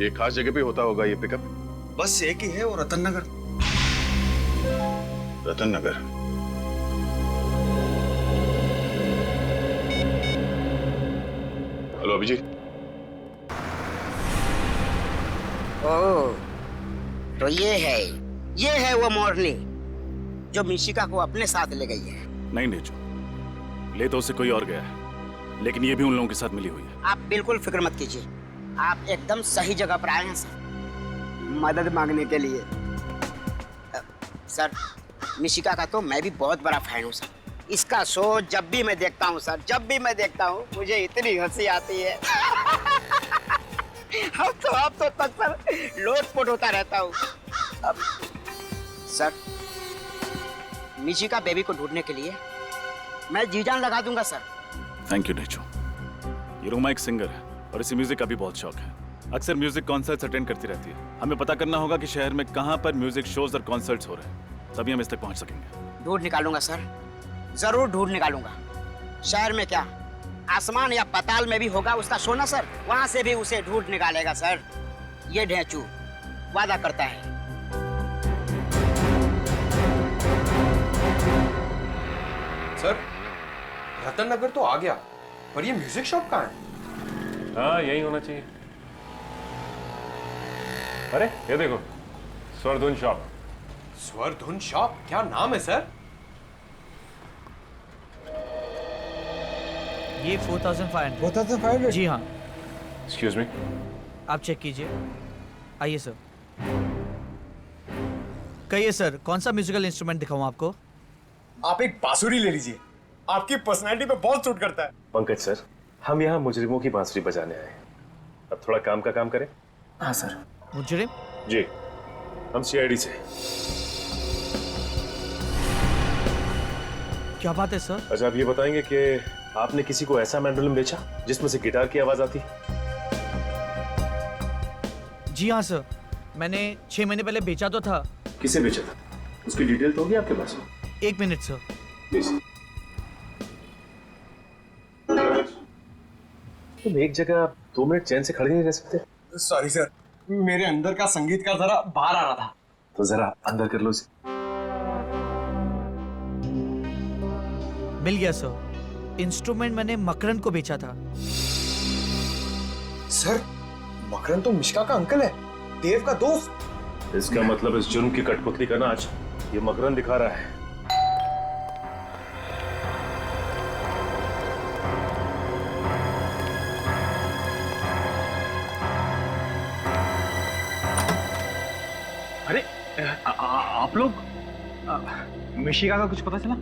ये खास जगह पे होता होगा ये पिकअप? बस एक ही है, वो रतन नगर। रतन नगर? हेलो अभिजीत। ओह, तो ये है वो मोरनी जो मिशिका को अपने साथ ले गई है। नहीं नेचू, ले तो उससे कोई और गया है, लेकिन ये भी उन लोगों के साथ मिली हुई है। आप बिल्कुल फिक्र मत कीजिए, आप एकदम सही जगह पर आए हैं सर, मदद मांगने के लिए। सर, मिशिका का तो मैं भी बहुत बड़ा फैन हूँ सर। इसका शो जब भी मैं देखता हूँ सर, जब भी मैं देखता हूँ मुझे इतनी हंसी आती है। अब तो तक सर लोटपोट होता रहता हूँ। अब सर, मिशिका बेबी को ढूंढने के लिए मैं जी जान लगा दूंगा सर। Thank you Nechu. ये रोमा एक सिंगर है और इसे म्यूजिक का भी बहुत शौक है। अक्सर म्यूजिक कॉन्सर्ट्स अटेंड करती रहती है। हमें पता करना होगा कि शहर में कहाँ पर म्यूजिक शोज और कॉन्सर्ट्स हो रहे हैं, तभी हम इस तक पहुँच सकेंगे। ढूंढ निकालूंगा सर, जरूर ढूंढ निकालूंगा। शहर में क्या, आसमान या पाताल में भी होगा उसका सोना सर, वहां से भी उसे ढूंढ निकालेगा सर। ये ढेंचू वादा करता है। सर, रतन नगर तो आ गया, पर ये म्यूजिक शॉप कहाँ है? हाँ, यही होना चाहिए। अरे ये देखो, स्वरधुन शॉप। स्वरधुन शॉप? क्या नाम है सर? ये 4500। 4500? जी हाँ। Excuse me. आप चेक कीजिए। आइए सर। कहिए सर, कौन सा म्यूजिकल इंस्ट्रूमेंट दिखाऊं आपको? आप एक बांसुरी ले लीजिए, आपकी पर्सनैलिटी पे बहुत सूट करता है। पंकज सर, हम यहाँ मुजरिमों की बांसुरी बजाने आए हैं। अब थोड़ा काम का काम करें। हाँ सर। मुजरिम? जी, हम सीआईडी से। क्या बात है सर? अच्छा, आप ये बताएंगे कि आपने किसी को ऐसा मैंडोलिन बेचा जिसमें से गिटार की आवाज आती? जी हाँ सर, मैंने 6 महीने पहले बेचा तो था। किसे बेचा था? उसकी डिटेल तो होगी आपके पास? 1 मिनट सर। प्लीज। तुम एक जगह 2 मिनट चैन से खड़े नहीं रह सकते? सॉरी सर, मेरे अंदर का संगीत का जरा बाहर आ रहा था। तो जरा अंदर कर लो इसे। मिल गया सर। इंस्ट्रूमेंट मैंने मकरंद को बेचा था। सर, मकरंद तो मिशिका का अंकल है, देव का दोस्त। इसका मतलब इस जुर्म की कठपुतली का नाच ये मकरंद दिखा रहा है। अरे आप लोग मिशिका का कुछ पता चला?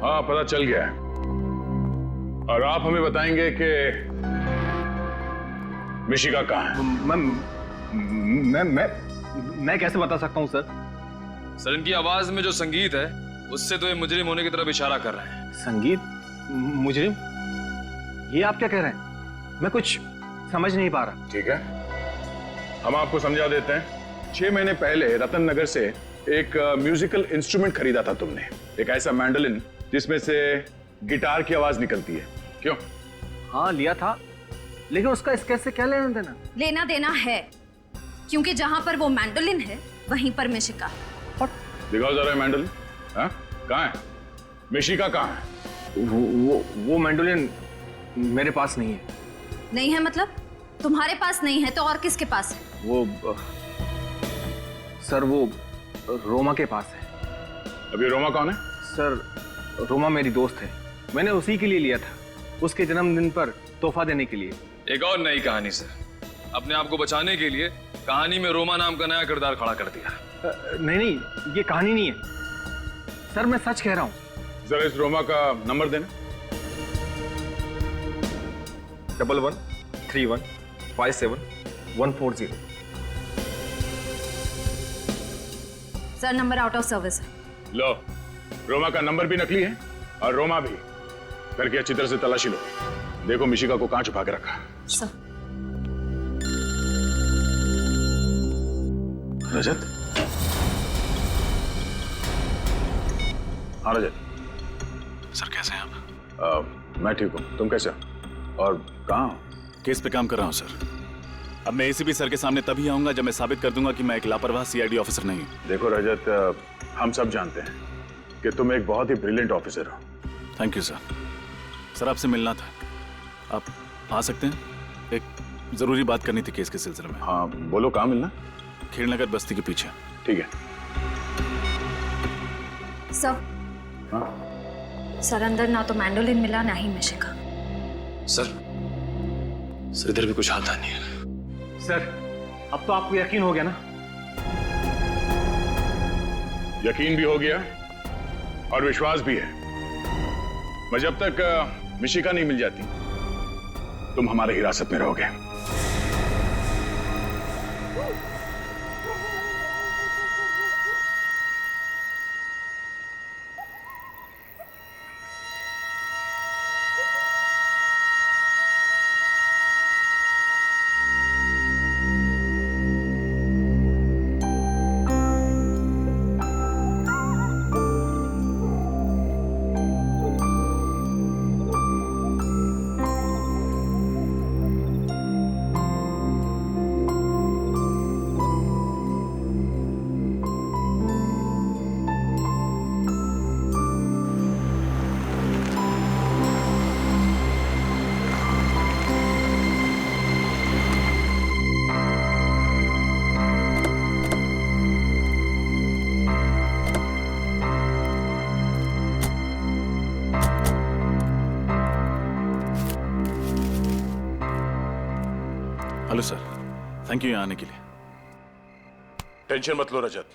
हाँ, पता चल गया है। और आप हमें बताएंगे कि मिशिका कहाँ है? मैं कैसे बता सकता हूँ सर? सर, इनकी आवाज में जो संगीत है उससे तो ये मुजरिम होने की तरफ इशारा कर रहे हैं। संगीत? मुजरिम? ये आप क्या कह रहे हैं? मैं कुछ समझ नहीं पा रहा। ठीक है, हम आपको समझा देते हैं। 6 महीने पहले रतन नगर से एक म्यूजिकल इंस्ट्रूमेंट खरीदा था तुमने, एक ऐसा मैंडोलिन जिसमें से गिटार की आवाज निकलती है। क्यों? हाँ, लिया था, लेकिन उसका इसके से क्या लेना देना? लेना देना है, क्योंकि जहां पर वो मैंडोलिन है वहीं पर मिशिका है। दिखाओ जरा मैंडोलिन। हाँ, कहाँ है? मिशिका कहाँ है? वो मैंडोलिन मेरे पास नहीं है। नहीं है मतलब? तुम्हारे पास नहीं है तो और किसके पास है? वो सर, वो रोमा के पास है। अभी रोमा कौन है? सर, रोमा मेरी दोस्त है, मैंने उसी के लिए लिया था, उसके जन्मदिन पर तोहफा देने के लिए। एक और नई कहानी सर, अपने आप को बचाने के लिए कहानी में रोमा नाम का नया किरदार खड़ा कर दिया। नहीं, ये कहानी नहीं है सर, मैं सच कह रहा हूँ। जरा इस रोमा का नंबर देना। 113157 sir, number out of service है। लो, रोमा का नंबर भी नकली है और रोमा भी। करके अच्छी तरह से तलाशी लो, देखो मिशिका को कहां छुपा के रखा। सर। रजत? हाँ रजत। सर कैसे हैं आप? मैं ठीक हूँ, तुम कैसे हो? और कहाँ हो? केस पे काम कर रहा हूँ सर। अब मैं एसीपी सर के सामने तभी आऊंगा जब मैं साबित कर दूंगा कि मैं एक लापरवाह सीआईडी ऑफिसर नहीं हूँ। देखो रजत, हम सब जानते हैं कि तुम एक बहुत ही ब्रिलियंट ऑफिसर हो। Thank you sir. सर आपसे मिलना था, आप आ सकते हैं? एक जरूरी बात करनी थी केस के सिलसिले में। हाँ बोलो, कहाँ मिलना? खेड़नगर बस्ती के पीछे। ठीक है। सर। सर, अंदर ना तो मैंडोलिन मिला ना ही मिशिका। सर इधर भी कुछ आता नहीं है। सर, अब तो आपको यकीन हो गया ना? यकीन भी हो गया और विश्वास भी है। मैं जब तक मिशिका नहीं मिल जाती तुम हमारे हिरासत में रहोगे। हेलो सर, थैंक यू यहाँ आने के लिए। टेंशन मत लो रजत,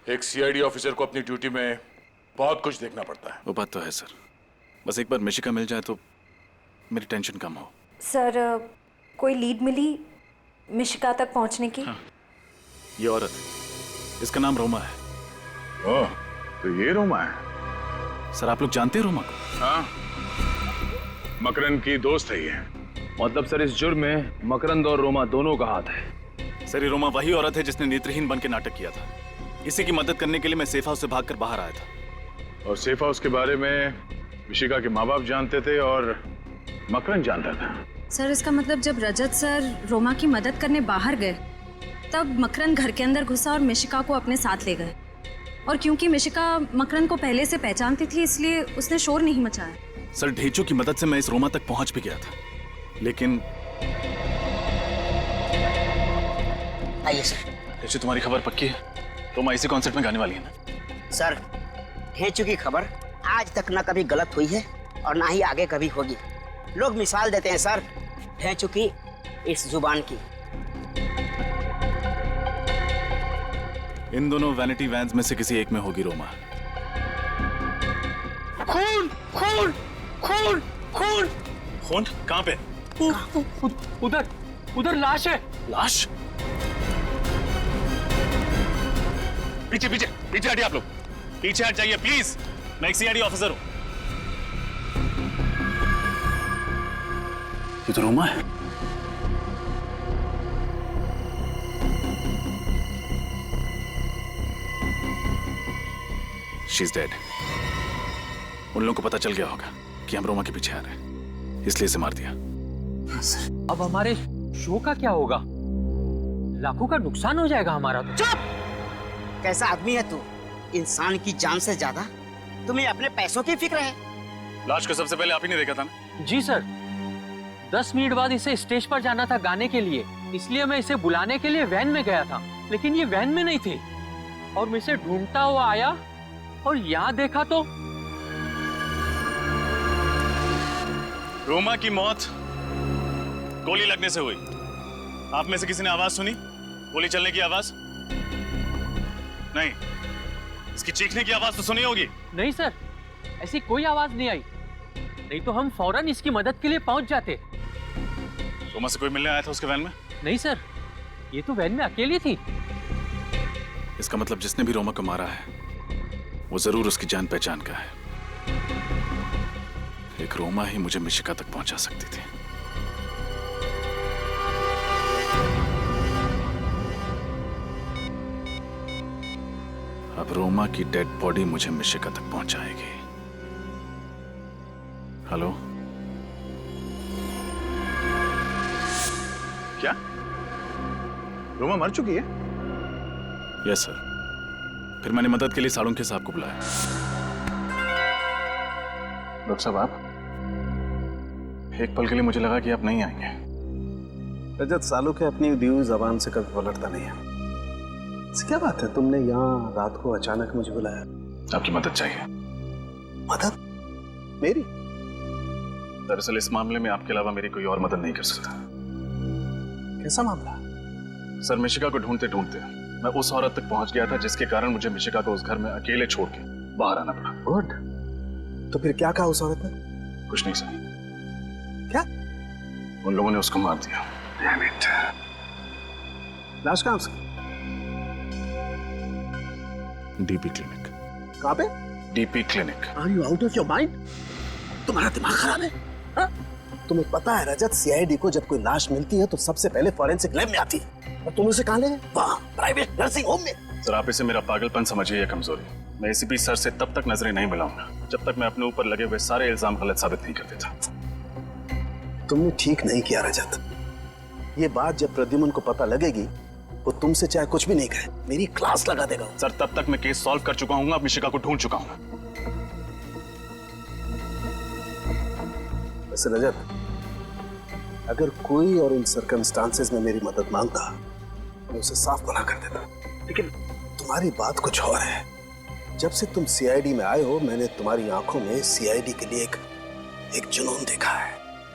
एक सीआईडी ऑफिसर को अपनी ड्यूटी में बहुत कुछ देखना पड़ता है। वो बात तो है सर, बस एक बार मिशिका मिल जाए तो मेरी टेंशन कम हो। सर कोई लीड मिली मिशिका तक पहुंचने की? हाँ, ये औरत, इसका नाम रोमा है। ओह, तो ये रोमा है? सर आप लोग जानते हैं रोमा को? हाँ, मकरंद की दोस्त है ये। मतलब सर इस जुर्म में मकरंद और रोमा दोनों का हाथ है। सर ये रोमा वही औरत है जिसने नेत्रहीन बन के नाटक किया था। इसी की मदद करने के लिए मैं सेफ हाउस से भागकर बाहर आया था। और सेफ हाउस के बारे में मिशिका के माँ बाप जानते थे और मकरंद जानता था। सर इसका मतलब जब रजत सर रोमा की मदद करने बाहर गए तब मकरंद घर के अंदर घुसा और मिशिका को अपने साथ ले गए। और क्योंकि मिशिका मकरंद को पहले से पहचानती थी इसलिए उसने शोर नहीं मचाया। सर ढेंचू की मदद से मैं इस रोमा तक पहुंच भी गया था, लेकिन आइए सर। ढेंचू तुम्हारी खबर पक्की है? रोमा इसी कॉन्सर्ट में गाने वाली है ना? सर ढेंचू की खबर आज तक ना कभी गलत हुई है और ना ही आगे कभी होगी। लोग मिसाल देते हैं सर ढेंचू की इस जुबान की। इन दोनों वैनिटी वैन्स में से किसी एक में होगी रोमा। खून खून खून खून खून कहाँ पे? उधर उधर लाश है। लाश? पीछे पीछे पीछे हटिए आप लोग, पीछे हट जाइए प्लीज। मैं एक सीआईडी ऑफिसर हूं। ये तो रोमा है। She is dead. उन लोगों को पता चल गया होगा कि हम रोमा के पीछे आ रहे हैं, इसलिए इसे मार दिया। अब हमारे शो का क्या होगा? लाखों का नुकसान हो जाएगा हमारा तो। चुप! कैसा आदमी है तू? इंसान की जान से ज्यादा तुम्हें अपने पैसों की फिक्र है। लाश को सबसे पहले आप ही ने देखा था ना? जी सर, 10 मिनट बाद इसे स्टेज पर जाना था गाने के लिए, इसलिए मैं इसे बुलाने के लिए वैन में गया था, लेकिन ये वैन में नहीं थी और मैं इसे ढूंढता हुआ आया और यहाँ देखा तो रोमा की मौत गोली लगने से हुई। आप में से किसी ने आवाज सुनी? गोली चलने की आवाज? नहीं। इसकी चीखने की आवाज तो सुनी होगी? नहीं सर, ऐसी कोई आवाज नहीं आई, नहीं तो हम फौरन इसकी मदद के लिए पहुंच जाते। रोमा से कोई मिलने आया था उसके वैन में? नहीं सर, ये तो वैन में अकेली थी। इसका मतलब जिसने भी रोमा को मारा है वो जरूर उसकी जान पहचान का है। एक रोमा ही मुझे मिशिका तक पहुंचा सकती थी। अब रोमा की डेड बॉडी मुझे मिशिका तक पहुंचाएगी। हेलो? क्या रोमा मर चुकी है? Yes sir. फिर मैंने मदद के लिए सालुंखे साहब को बुलाया। डॉक्टर साहब आप? एक पल के लिए मुझे लगा कि आप नहीं आएंगे। रजत, सालुंखे अपनी दी हुई जबान से कभी पलटता नहीं है। क्या बात है, तुमने यहाँ रात को अचानक मुझे बुलाया? आपकी मदद चाहिए। मदद? मेरी? दरअसल इस मामले में आपके अलावा मेरी कोई और मदद नहीं कर सकता। कैसा मामला? सर मिशिका को ढूंढते ढूंढते मैं उस औरत तक पहुंच गया था जिसके कारण मुझे मिशिका को उस घर में अकेले छोड़ के बाहर आना पड़ा। गुड। तो फिर क्या कहा उस औरत ने? कुछ नहीं सर। क्या? उन लोगों ने उसको मार दिया। Damn it. लाश कहाँ उसकी? DP clinic. कहाँ पे? DP clinic. Are you out of your mind? तुम्हारा दिमाग खराब है? हा? तुम्हें पता है रजत, सीआईडी को जब कोई लाश मिलती है तो सबसे पहले फॉरेंसिक लैब में आती है, और तुम उसे कहाँ ले गए? वहाँ प्राइवेट नर्सिंग होम में। सर आप इसे मेरा पागलपन समझिए या कमजोरी। मैं एसीपी सर से तब तक नजरें नहीं मिलाऊंगा जब तक मैं अपने ऊपर लगे हुए सारे इल्जाम गलत साबित नहीं कर देता। तुमने ठीक नहीं किया रजत। ये बात जब प्रद्युमन को पता लगेगी वो तुमसे चाहे कुछ भी नहीं कहे मेरी क्लास लगा देगा। सर तब तक मैं केस सॉल्व कर चुका हूँ, अब मिशिका को ढूंढ चुका हूँ। वैसे रजत, अगर कोई और इन सर्कमस्टांसेस में मेरी मदद मांगता मैं उसे साफ मना कर देता, लेकिन तुम्हारी बात कुछ और है। जब से तुम सीआईडी में आए हो मैंने तुम्हारी आंखों में सीआईडी के लिए एक जुनून देखा है,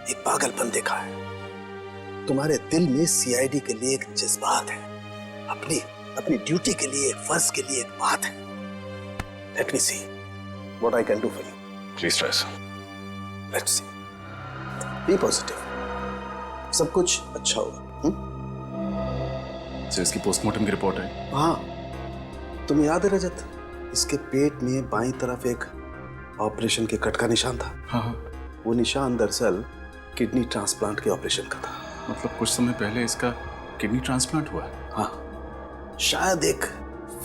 एक पागलपन देखा है। तुम्हारे दिल में सीआईडी के लिए एक जज्बात है, अपनी अपनी ड्यूटी के लिए, एक फर्ज के लिए एक बात है। Let me see what I can do for you. Please try. Let's see, be positive, सब कुछ अच्छा होगा। सर इसकी पोस्टमार्टम की रिपोर्ट है। हाँ, तुम्हें याद है रजत, इसके पेट में बाईं तरफ एक ऑपरेशन के कट का निशान था। हाँ। वो निशान दरअसल किडनी ट्रांसप्लांट के ऑपरेशन का था। मतलब कुछ समय पहले इसका किडनी ट्रांसप्लांट हुआ है। हाँ, शायद एक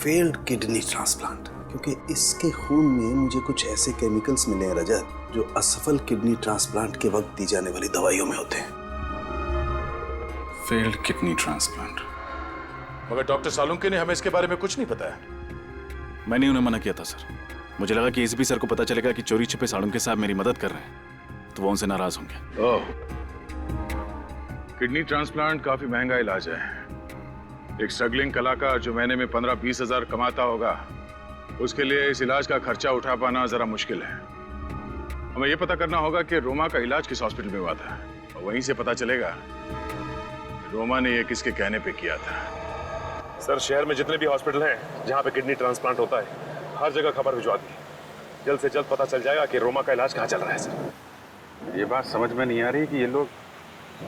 फेल्ड किडनी ट्रांसप्लांट, क्योंकि इसके खून में मुझे कुछ ऐसे केमिकल्स मिले हैं रजत, जो असफल किडनी ट्रांसप्लांट के वक्त दी जाने वाली दवाइयों में होते हैं। Failed kidney transplant. मगर डॉक्टर सालुंके ने हमें इसके बारे में कुछ नहीं बताया। मैंने उन्हें मना किया था सर। मुझे लगा कि एसीपी सर को पता चलेगा कि चोरी छिपे सालुंके साहब मेरी मदद कर रहे हैं, तो वो उनसे नाराज होंगे। ओह, किडनी ट्रांसप्लांट काफी महंगा इलाज है। एक स्ट्रगलिंग कलाकार जो महीने में 15-20 हजार कमाता होगा, उसके लिए इस इलाज का खर्चा उठा पाना जरा मुश्किल है। हमें यह पता करना होगा कि रोमा का इलाज किस हॉस्पिटल में हुआ था, और वहीं से पता चलेगा कि रोमा ने यह किसके कहने पे किया था। सर, शहर में जितने भी हॉस्पिटल हैं जहां पे किडनी ट्रांसप्लांट होता है, हर जगह खबर भिजवा दी। जल्द से जल्द पता चल जाएगा कि रोमा का इलाज कहाँ चल रहा है। सर, ये बात समझ में नहीं आ रही कि ये लोग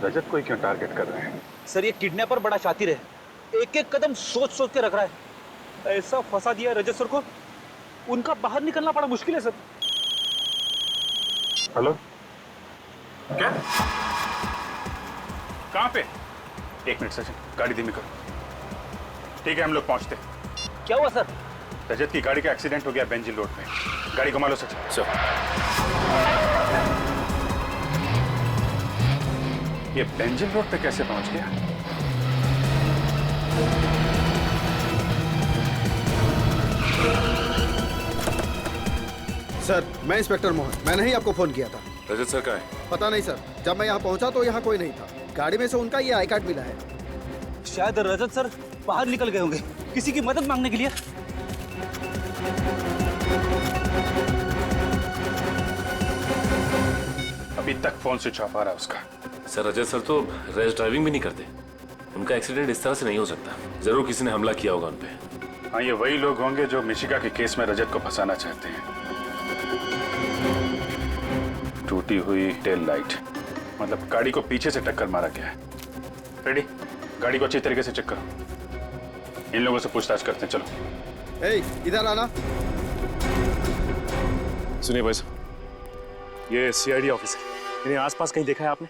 रजत को ही क्यों टारगेट कर रहे हैं। सर ये किडनैपर बड़ा शातिर है, एक एक कदम सोच सोच के रख रहा है। ऐसा फंसा दिया रजत सर को, उनका बाहर निकलना बड़ा मुश्किल है सर। हेलो, क्या? कहाँ पे? एक मिनट सचिन, गाड़ी धीमी करो। ठीक है, हम लोग पहुंचते। क्या हुआ सर? रजत की गाड़ी का एक्सीडेंट हो गया बेंजिल रोड पे। गाड़ी घुमा लो सचिन। सर, ये बेंजिल रोड पे कैसे पहुंच गया? सर, मैं इंस्पेक्टर मोहन, मैंने ही आपको फोन किया था। रजत सर कहाँ है? पता नहीं सर, जब मैं यहाँ पहुंचा तो यहाँ कोई नहीं था। गाड़ी में से उनका ये आई कार्ड मिला है। शायद रजत सर बाहर निकल गए होंगे किसी की मदद मांगने के लिए। अभी तक फोन स्विच ऑफ आ रहा है उसका। सर रजत सर तो रेस ड्राइविंग भी नहीं करते, उनका एक्सीडेंट इस तरह से नहीं हो सकता। जरूर किसी ने हमला किया होगा उनपे। हाँ, ये वही लोग होंगे जो मिशिका के केस में रजत को फंसाना चाहते हैं। टूटी हुई टेल लाइट, मतलब गाड़ी को पीछे से टक्कर मारा गया है। रेडी, गाड़ी को अच्छी तरीके से चेक करो। इन लोगों से पूछताछ करते हैं। चलो। ए, इधर आना। सुनिए भाई साहब, ये सीआईडी ऑफिस है। इन्हें आसपास कहीं देखा है आपने?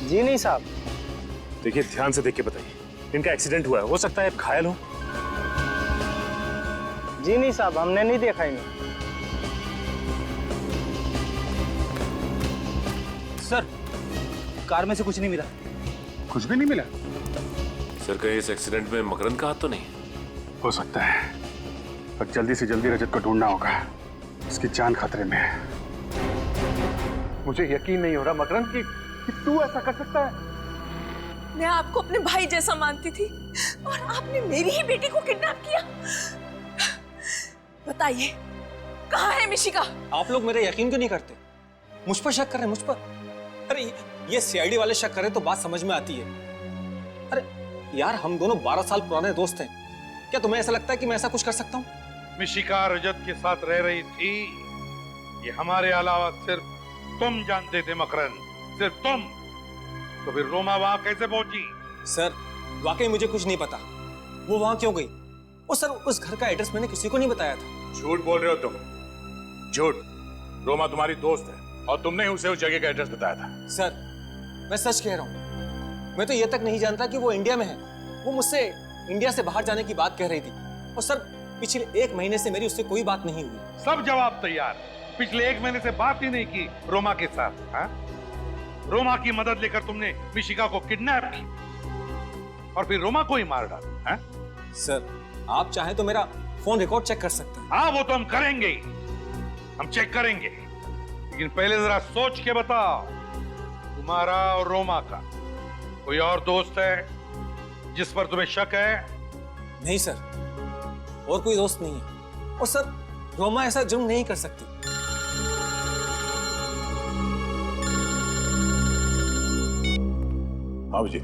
जी नहीं साहब। देखिए, ध्यान से देख के बताइए। इनका एक्सीडेंट हुआ है, हो सकता है आप घायल हो। जी नहीं साहब, हमने नहीं देखा इन्हें। सर, कार में से कुछ नहीं मिला। कुछ भी नहीं मिला? सर कहीं इस एक्सीडेंट में मकरंद का हाथ तो नहीं? हो सकता है, पर जल्दी से जल्दी रजत को ढूंढना होगा। इसकी जान खतरे में है। मुझे यकीन नहीं हो रहा मकरंद कि तू ऐसा कर सकता है। मैं आपको अपने भाई जैसा मानती थी और आपने मेरी ही बेटी को किडनैप किया। बताइए, कहाँ है मिशिका? आप लोग मेरा यकीन क्यों नहीं करते? मुझ पर शक कर रहे हैं, मुझ पर? अरे ये सीआईडी वाले शक करें तो बात समझ में आती है। अरे यार, हम दोनों 12 साल पुराने दोस्त हैं। क्या तुम्हें ऐसा लगता है कि मैं ऐसा कुछ कर सकता हूँ? मिशिका रजत के साथ रह रही थी, ये हमारे अलावा सिर्फ तुम जानते थे मकरंद, सिर्फ तुम। तो फिर रोमा वहां कैसे पहुंची? सर, वाकई मुझे कुछ नहीं पता वो वहां क्यों गई। और सर, उस घर का एड्रेस मैंने किसी को नहीं बताया था। झूठ बोल रहे हो तुम, झूठ। रोमा तुम्हारी दोस्त है और तुमने उसे उस जगह का एड्रेस बताया था। सर, मैं सच कह रहा हूँ। मैं तो ये तक नहीं जानता कि वो इंडिया में है। वो मुझसे इंडिया से बाहर जाने की बात कह रही थी। और सर, पिछले 1 महीने से मेरी उससे कोई बात नहीं हुई। सब जवाब तैयार। पिछले 1 महीने से बात ही नहीं की रोमा के साथ। हाँ? रोमा की मदद लेकर तुमने मिशिका को किडनैप की और फिर रोमा को ही मार डाला। हाँ? सर, आप चाहें तो मेरा फोन रिकॉर्ड चेक कर सकते हैं। हाँ, वो तो हम करेंगे ही, हम चेक करेंगे। लेकिन पहले जरा सोच के बताओ, तुम्हारा और रोमा का कोई और दोस्त है जिस पर तुम्हें शक है? नहीं सर, और कोई दोस्त नहीं है। और सर, रोमा ऐसा जुर्म नहीं कर सकती। हाँ जी।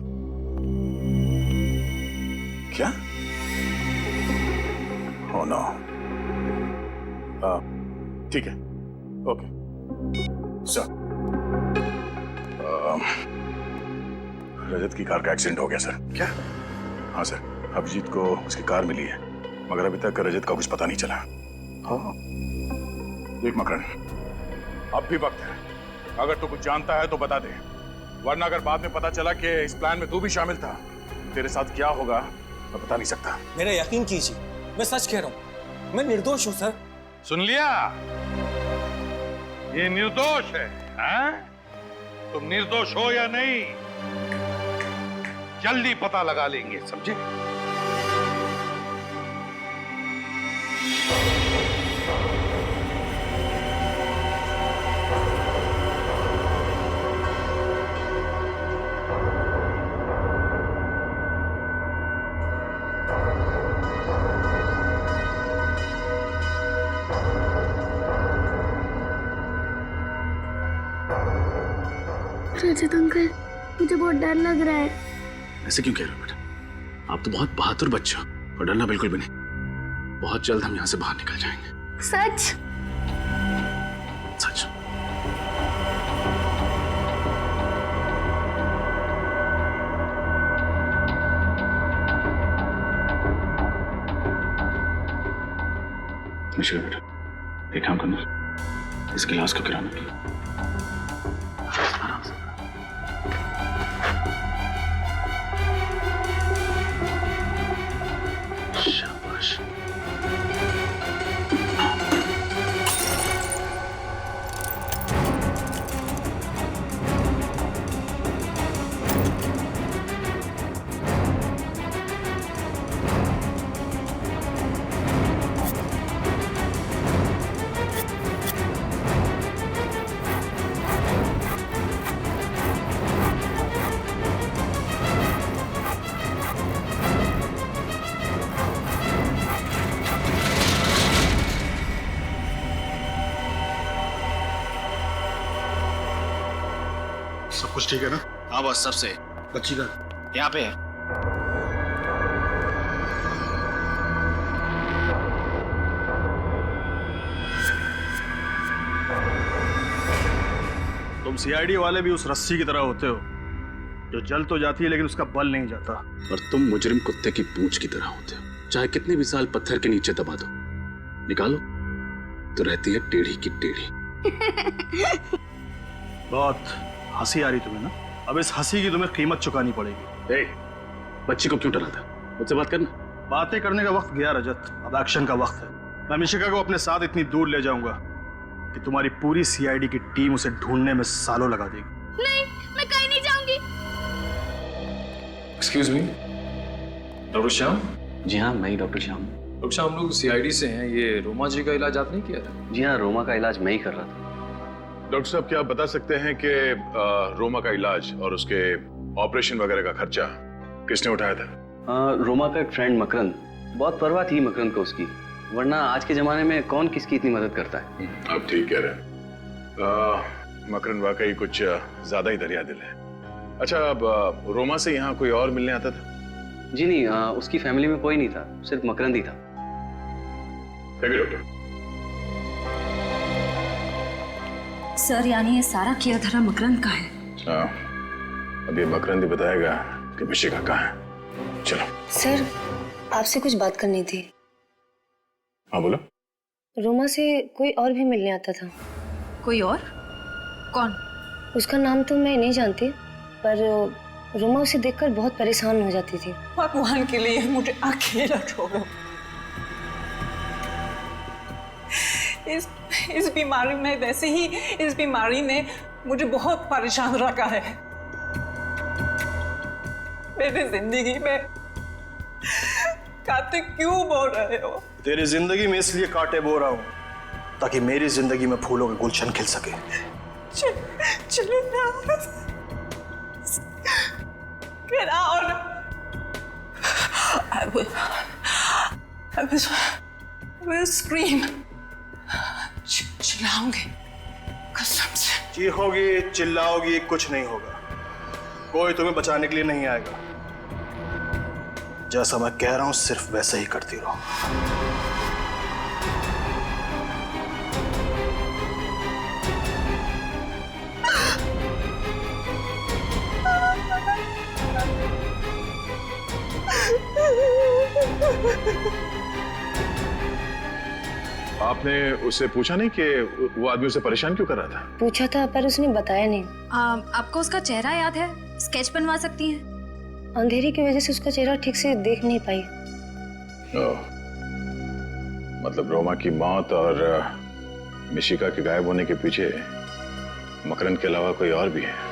क्या? Oh no. ठीक है, ओके सर। रजत की कार का एक्सीडेंट हो गया सर। क्या? हाँ सर, अभिजीत को उसकी कार मिली है, मगर अभी तक रजत का कुछ पता नहीं चला। हाँ देख मकरन, अब भी वक्त है, अगर तू कुछ जानता है तो बता दे, वरना अगर बाद में पता चला कि इस प्लान में तू भी शामिल था, तेरे साथ क्या होगा मैं बता नहीं सकता। मेरा यकीन कीजिए, मैं सच कह रहा हूँ, मैं निर्दोष हूँ सर। सुन लिया? ये निर्दोष है, हाँ? तुम निर्दोष हो या नहीं, जल्दी पता लगा लेंगे, समझे? रजत अंकल, मुझे बहुत डर लग रहा है। ऐसे क्यों कह रहे हो बेटा? आप तो बहुत बहादुर बच्चे हो और डरना बिल्कुल भी नहीं। बहुत जल्द हम यहाँ से बाहर निकल जाएंगे। सच? सच। मिशिका बेटा, एक काम करना, इस गिलास को गिराना। आराम से। शाबाश। सब कुछ ठीक है ना? हाँ बस, सबसे। बच्ची का यहाँ पे है। तुम सीआईडी वाले भी उस रस्सी की तरह होते हो जो जल तो जाती है लेकिन उसका बल नहीं जाता। और तुम मुजरिम कुत्ते की पूंछ की तरह होते हो, चाहे कितने भी साल पत्थर के नीचे दबा दो, निकालो तो रहती है टेढ़ी की टेढ़ी। बहुत हंसी आ रही तुम्हें ना? अब इस हंसी की तुम्हें कीमत चुकानी पड़ेगी। ए, बच्ची को क्यों डराता? मुझसे बात करना। बातें करने का वक्त गया रजत, अब एक्शन का वक्त है। मैं मिशिका को अपने साथ इतनी दूर ले जाऊंगा कि तुम्हारी पूरी सीआईडी की टीम उसे ढूंढने में सालों लगा देगी। नहीं, मैं कहीं नहीं जाऊंगी। Excuse me, doctor Shyam? जी हाँ, मैं ही डॉक्टर श्याम। डॉक्टर श्याम, हम लोग सीआईडी से हैं। ये रोमा जी का इलाज आपने किया था? जी हाँ, रोमा का इलाज मैं ही कर रहा था। डॉक्टर साहब, क्या आप बता सकते हैं कि रोमा का इलाज और उसके ऑपरेशन वगैरह का खर्चा किसने उठाया था? रोमा का एक फ्रेंड मकरंद, बहुत परवाह थी मकरंद को उसकी, वरना आज के जमाने में कौन किसकी इतनी मदद करता है। आप ठीक कह रहे हैं। मकरंद वाकई कुछ ज्यादा ही दरिया दिल है। अच्छा, अब रोमा से यहाँ कोई और मिलने आता था? जी नहीं, उसकी फैमिली में कोई नहीं था, सिर्फ मकरंद ही था। Thank you doctor. सर, यानी ये सारा किया धरा मकरंद का है? हाँ, अभी मकरंद ही बताएगा कि मिशिका कहाँ है। चलो। सर, आपसे कुछ बात करनी थी। हाँ बोलो। रोमा से कोई और भी मिलने आता था। कोई और? कौन? उसका नाम तो मैं नहीं जानती, पर रोमा उसे देखकर बहुत परेशान हो जाती थी। भगवान के लिए मुझे अकेला छोड़ो। इस बीमारी में, वैसे ही इस बीमारी ने मुझे बहुत परेशान रखा है। मेरी जिंदगी में कांटे क्यों बो रहे हो? तेरी जिंदगी में इसलिए कांटे बो रहा हूँ ताकि मेरी जिंदगी में फूलों के गुलशन खिल सके। चलो ना। Get out. I will scream. चिल्लाऊंगी, कसम से। चीखोगी, चिल्लाओगी, कुछ नहीं होगा। कोई तुम्हें बचाने के लिए नहीं आएगा। जैसा मैं कह रहा हूं सिर्फ वैसे ही करती रहो। आपने उससे पूछा नहीं कि वो आदमी उसे परेशान क्यों कर रहा था? पूछा था पर उसने बताया नहीं। आपको उसका चेहरा याद है? स्केच बनवा सकती हैं? अंधेरी की वजह से उसका चेहरा ठीक से देख नहीं पाई। मतलब रोमा की मौत और मिशिका के गायब होने के पीछे मकरंद के अलावा कोई और भी है।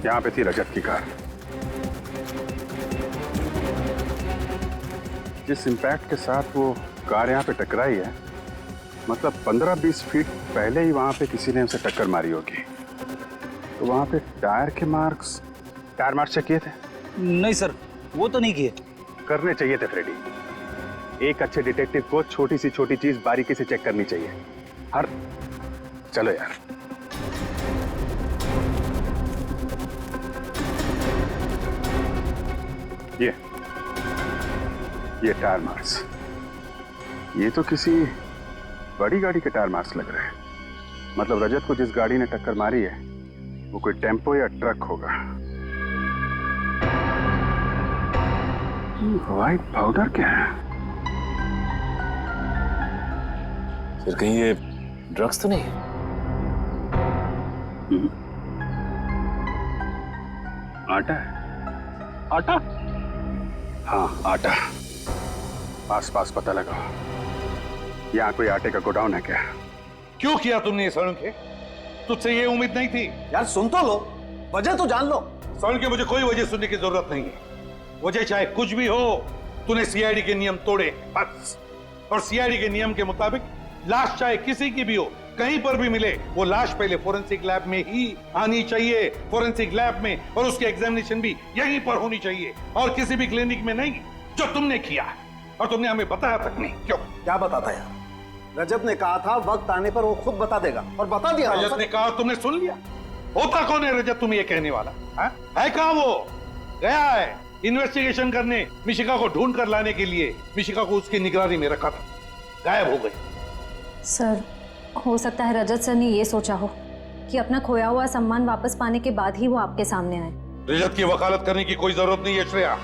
यहाँ पे थी रजत की कार। जिस इम्पैक्ट के साथ वो कार यहाँ पे टकराई है, मतलब 15-20 फीट पहले ही वहाँ पे किसी ने उसे टक्कर मारी होगी। तो वहाँ पे टायर मार्क्स चेक किए थे? नहीं सर, वो तो नहीं किए। करने चाहिए थे फ्रेडी। एक अच्छे डिटेक्टिव को छोटी सी छोटी चीज बारीकी से चेक करनी चाहिए। चलो यार। ये टायर मार्क्स, ये तो किसी बड़ी गाड़ी के टायर मार्क्स लग रहे हैं। मतलब रजत को जिस गाड़ी ने टक्कर मारी है वो कोई टेम्पो या ट्रक होगा। व्हाइट पाउडर क्या है? फिर कहीं ये ड्रग्स तो नहीं है? आटा है? आटा? हाँ, आटा। आसपास पता लगाओ। यहाँ कोई आटे का गोडाउन है क्या? क्यों किया तुमने ये स्वर्ण के? तुझसे ये उम्मीद नहीं थी। यार सुन तो लो, वजह तो जान लो। स्वर्ण के मुझे कोई वजह सुनने की जरूरत नहीं है। वजह चाहे कुछ भी हो, तूने सीआईडी के नियम तोड़े बस। और सीआईडी के नियम के मुताबिक लाश चाहे किसी की भी हो, कहीं पर भी मिले, वो लाश पहले फोरेंसिक लैब में ही आनी चाहिए। फोरेंसिक लैब में, और उसकी एग्जामिनेशन भी यहीं पर होनी चाहिए, और किसी भी क्लिनिक में नहीं, जो तुमने किया। और तुमने हमें बताया तक नहीं। क्यों? क्या बताता यार? रजत ने कहा था वक्त आने पर वो खुद बता देगा, और बता दिया। रजत ने कहा, तुमने सुन लिया? होता कौन है रजत तुम्हें ये कहने वाला? है कहां वो? गया है इन्वेस्टिगेशन करने, मिशिका को ढूंढ कर लाने के लिए। मिशिका को उसकी निगरानी में रखा था, गायब हो गई। सर, हो सकता है रजत सर ने ये सोचा हो कि अपना खोया हुआ सम्मान वापस पाने के बाद ही वो आपके सामने आए। रजत की वकालत करने की कोई जरूरत नहीं है श्रेया।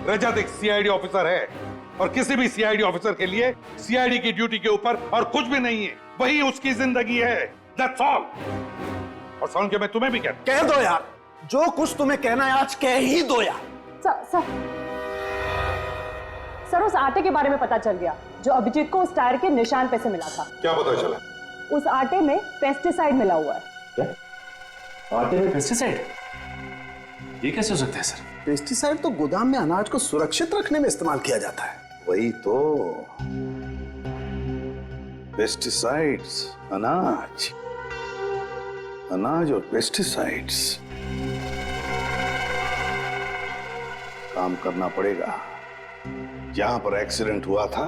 रजत एक सीआईडी ऑफिसर है, और किसी भी सीआईडी ऑफिसर के लिए सीआईडी की ड्यूटी के ऊपर और कुछ भी नहीं है। वही उसकी जिंदगी है। That's all। और सुन के मैं तुम्हें भी कह दो यार, जो कुछ तुम्हें कहना है आज कह ही दो यार। सर, उस आटे के बारे में पता चल गया जो अभिजीत को उस टायर के निशान पे से मिला था। क्या पता चला? उस आटे में पेस्टिसाइड मिला हुआ है। क्या? आटे में पेस्टिसाइड? ये कैसे हो सकता है सर? पेस्टिसाइड तो गोदाम में अनाज को सुरक्षित रखने में इस्तेमाल किया जाता है। वही तो, पेस्टिसाइड्स, अनाज और पेस्टिसाइड्स। काम करना पड़ेगा। जहां पर एक्सीडेंट हुआ था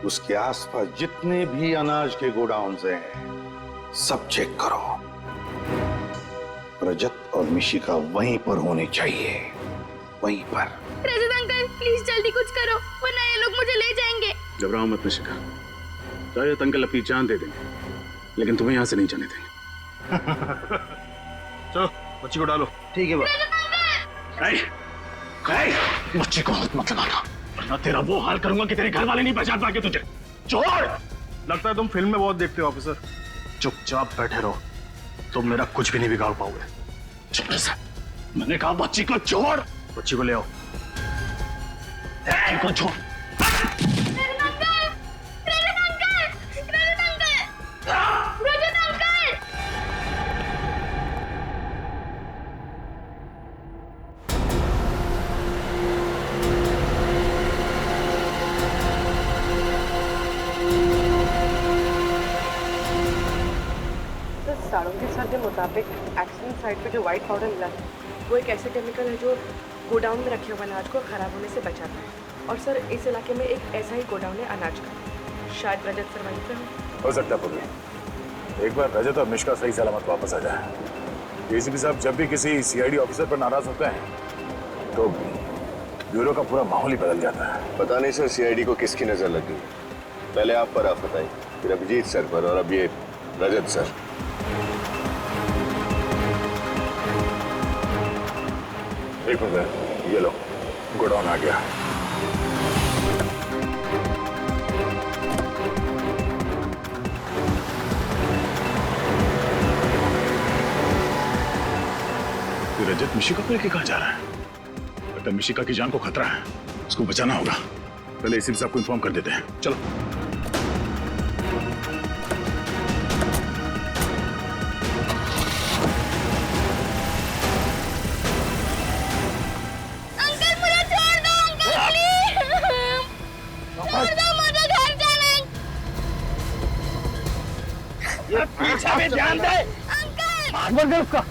उसके आसपास जितने भी अनाज के गोडाउन्स हैं सब चेक करो। रजत और मिशिका वहीं पर होनी चाहिए, वहीं पर। रजत अंकल प्लीज जल्दी कुछ करो, वरना ये लोग मुझे ले जाएंगे। घबराओ मत मिशिका, रजत अंकल अपनी जान दे देंगे, लेकिन तुम्हें यहाँ से नहीं जाने देंगे। चलो बच्ची को डालो। ठीक है बच्ची को हाथ मत लगाना, वरना तेरा वो हाल करूंगा कि तेरे घर वाले नहीं पहचान पाएंगे तुझे। छोड़। लगता है तुम फिल्म में बहुत देखते हो ऑफिसर। चुपचाप बैठे रहो, तुम मेरा कुछ भी नहीं बिगाड़ पाओगे। मैंने कहा बच्ची को छोड़। बच्ची को ले आओ। बच्ची को छोड़। साड़ों के मुताबिक एक्सीडेंट साइट पे जो व्हाइट पाउडर मिला है वो एक ऐसे केमिकल है जो गोडाउन में रखे हुए अनाज को खराब होने से बचाता है। और सर इस इलाके में एक ऐसा ही गोडाउन है अनाज का, शायद रजत सर वहीं पे हो सकता है पूर्वी। एक बार रजत और मिश्का सही सलामत वापस आ जाए। एसीपी साहब जब भी किसी सीआईडी ऑफिसर पर नाराज होते हैं तो ब्यूरो का पूरा माहौल ही बदल जाता है। पता नहीं सर सीआईडी को किसकी नजर लग गई। पहले आप पर आफत आई, फिर अभिजीत सर पर और अब ये रजत सर। एक मिनट, ये लो गोडाउन आ गया। रजत मिशिका को लेके कहाँ जा रहा है? लगता है मिशिका की जान को खतरा है, उसको बचाना होगा। पहले एसीपी साहब को इन्फॉर्म कर देते हैं। चलो। अंकल मुझे छोड़ दो, अंकल प्लीज छोड़ दो मुझे, घर जाना। ये पीछे में ध्यान दे। अंकल मार मत दे उसका।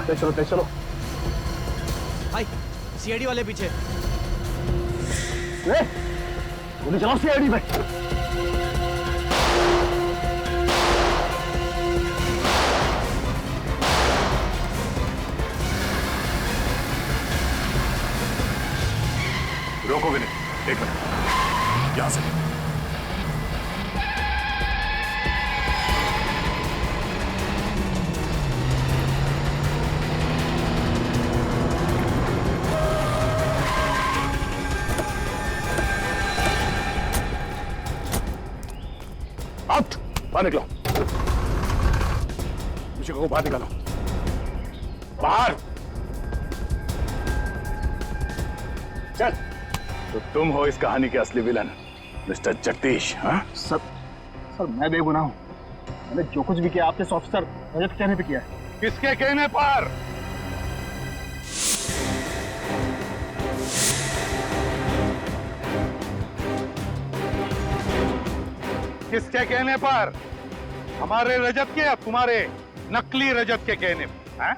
चलो चलो भाई सीआईडी वाले पीछे। गोली चलाओ सीआईडी में। रोको विनय, एक मिनट, यहां से। बाहर निकलो, मिशिका को बाहर निकालो, बाहर। चल। तो तुम हो इस कहानी के असली विलन, मिस्टर जगदीश। हाँ सर मैं बेगुनाह हूं। मैंने जो कुछ भी किया आपके ऑफिसर रजत के कहने पे किया है। किसके कहने पर? किसके कहने पर? हमारे रजत के या तुम्हारे नकली रजत के कहने पर? हैं?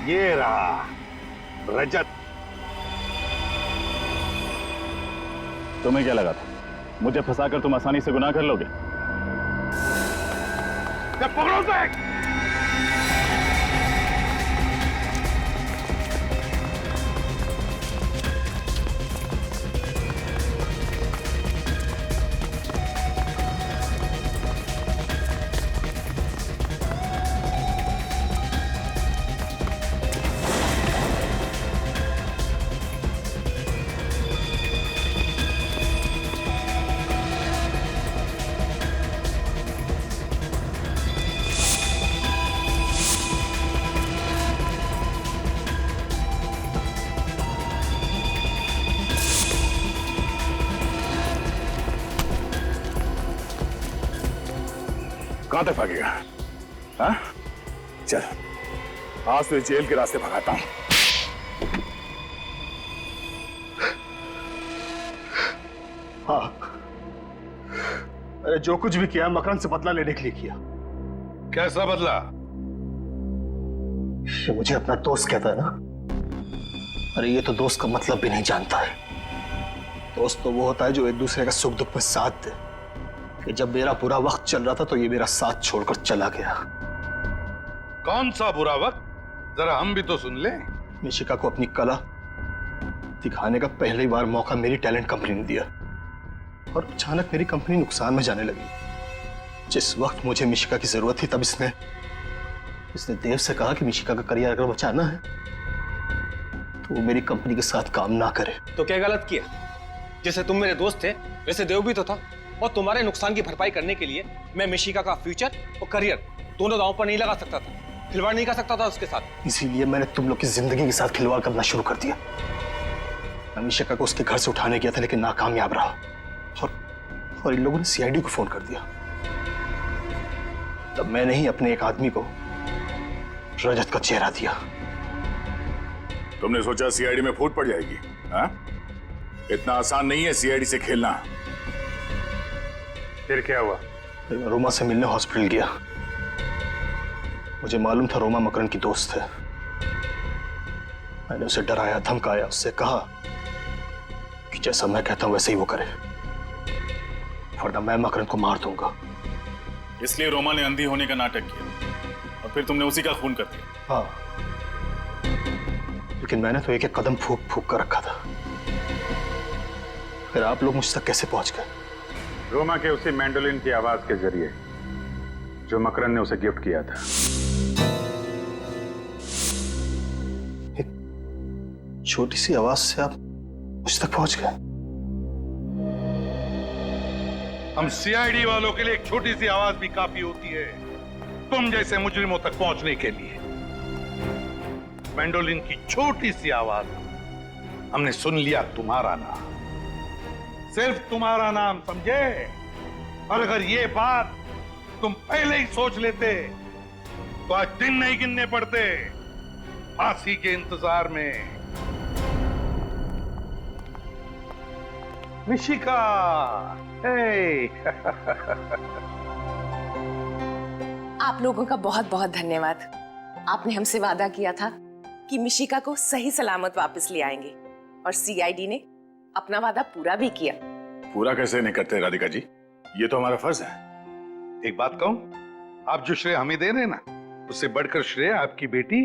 ये रहा रजत। तुम्हें क्या लगा था मुझे फंसाकर तुम आसानी से गुनाह कर लोगे? पकड़ो उसे। कहां तक भागेगा? हाँ? चल, आज तो जेल के रास्ते भगाता हूं। हाँ, अरे जो कुछ भी किया मकरंद से बदला लेने के लिए किया। कैसा बदला? ये मुझे अपना दोस्त कहता है ना। अरे ये तो दोस्त का मतलब भी नहीं जानता है। दोस्त तो वो होता है जो एक दूसरे का सुख दुख में साथ दे। कि जब मेरा बुरा वक्त चल रहा था तो ये मेरा साथ छोड़कर चला गया। कौन सा बुरा वक्त? जरा हम भी तो सुन ले। मिशिका को अपनी कला दिखाने का पहली बार मौका मेरी टैलेंट कंपनी ने दिया और अचानक मेरी कंपनी नुकसान में जाने लगी। जिस वक्त मुझे मिशिका की जरूरत थी तब इसने देव से कहा कि मिशिका का करियर अगर बचाना है तो वो मेरी कंपनी के साथ काम ना करे। तो क्या गलत किया? जैसे तुम मेरे दोस्त थे वैसे देव भी तो था, और तुम्हारे नुकसान की भरपाई करने के लिए मैं मिशिका का फ्यूचर और करियर दोनों दांव पर नहीं लगा सकता था, खिलवाड़ नहीं कर सकता था उसके साथ। इसीलिए मैंने तुम लोग की जिंदगी के साथ खिलवाड़ करना शुरू कर दिया। मैं मिशिका को उसके घर से उठाने गया था लेकिन नाकामयाब रहा और इन लोगों ने सीआईडी को फोन कर दिया। तब मैंने ही अपने एक आदमी को रजत का चेहरा दिया। तुमने सोचा सीआईडी में फूट पड़ जाएगी? हाँ? इतना आसान नहीं है सीआईडी से खेलना। फिर क्या हुआ? फिर मैं रोमा से मिलने हॉस्पिटल गया। मुझे मालूम था रोमा मकरन की दोस्त है। मैंने उसे डराया, धमकाया, उससे कहा कि जैसा मैं कहता हूं वैसे ही वो करे, वरना मैं मकरन को मार दूंगा। इसलिए रोमा ने अंधी होने का नाटक किया और फिर तुमने उसी का खून कर दिया। हाँ, लेकिन मैंने तो एक एक कदम फूक फूक कर रखा था। फिर आप लोग मुझ तक कैसे पहुंच गए? रोमा के उसी मैंडोलिन की आवाज के जरिए जो मकरन ने उसे गिफ्ट किया था। एक छोटी सी आवाज से आप मुझ तक पहुंच गए? हम सीआईडी वालों के लिए एक छोटी सी आवाज भी काफी होती है तुम जैसे मुजरिमों तक पहुंचने के लिए। मैंडोलिन की छोटी सी आवाज, हमने सुन लिया तुम्हारा नाम, सिर्फ तुम्हारा नाम, समझे? और अगर ये बात तुम पहले ही सोच लेते तो आज दिन नहीं गिनने पड़ते फांसी के इंतजार में। मिशिका, हे। आप लोगों का बहुत बहुत धन्यवाद। आपने हमसे वादा किया था कि मिशिका को सही सलामत वापस ले आएंगे और सीआईडी ने अपना वादा पूरा भी किया। पूरा कैसे नहीं करते राधिका जी? ये तो हमारा फर्ज है। एक बात कहूं, आप जो श्रेय हमें दे रहे हैं ना, उससे बढ़कर श्रेय आपकी बेटी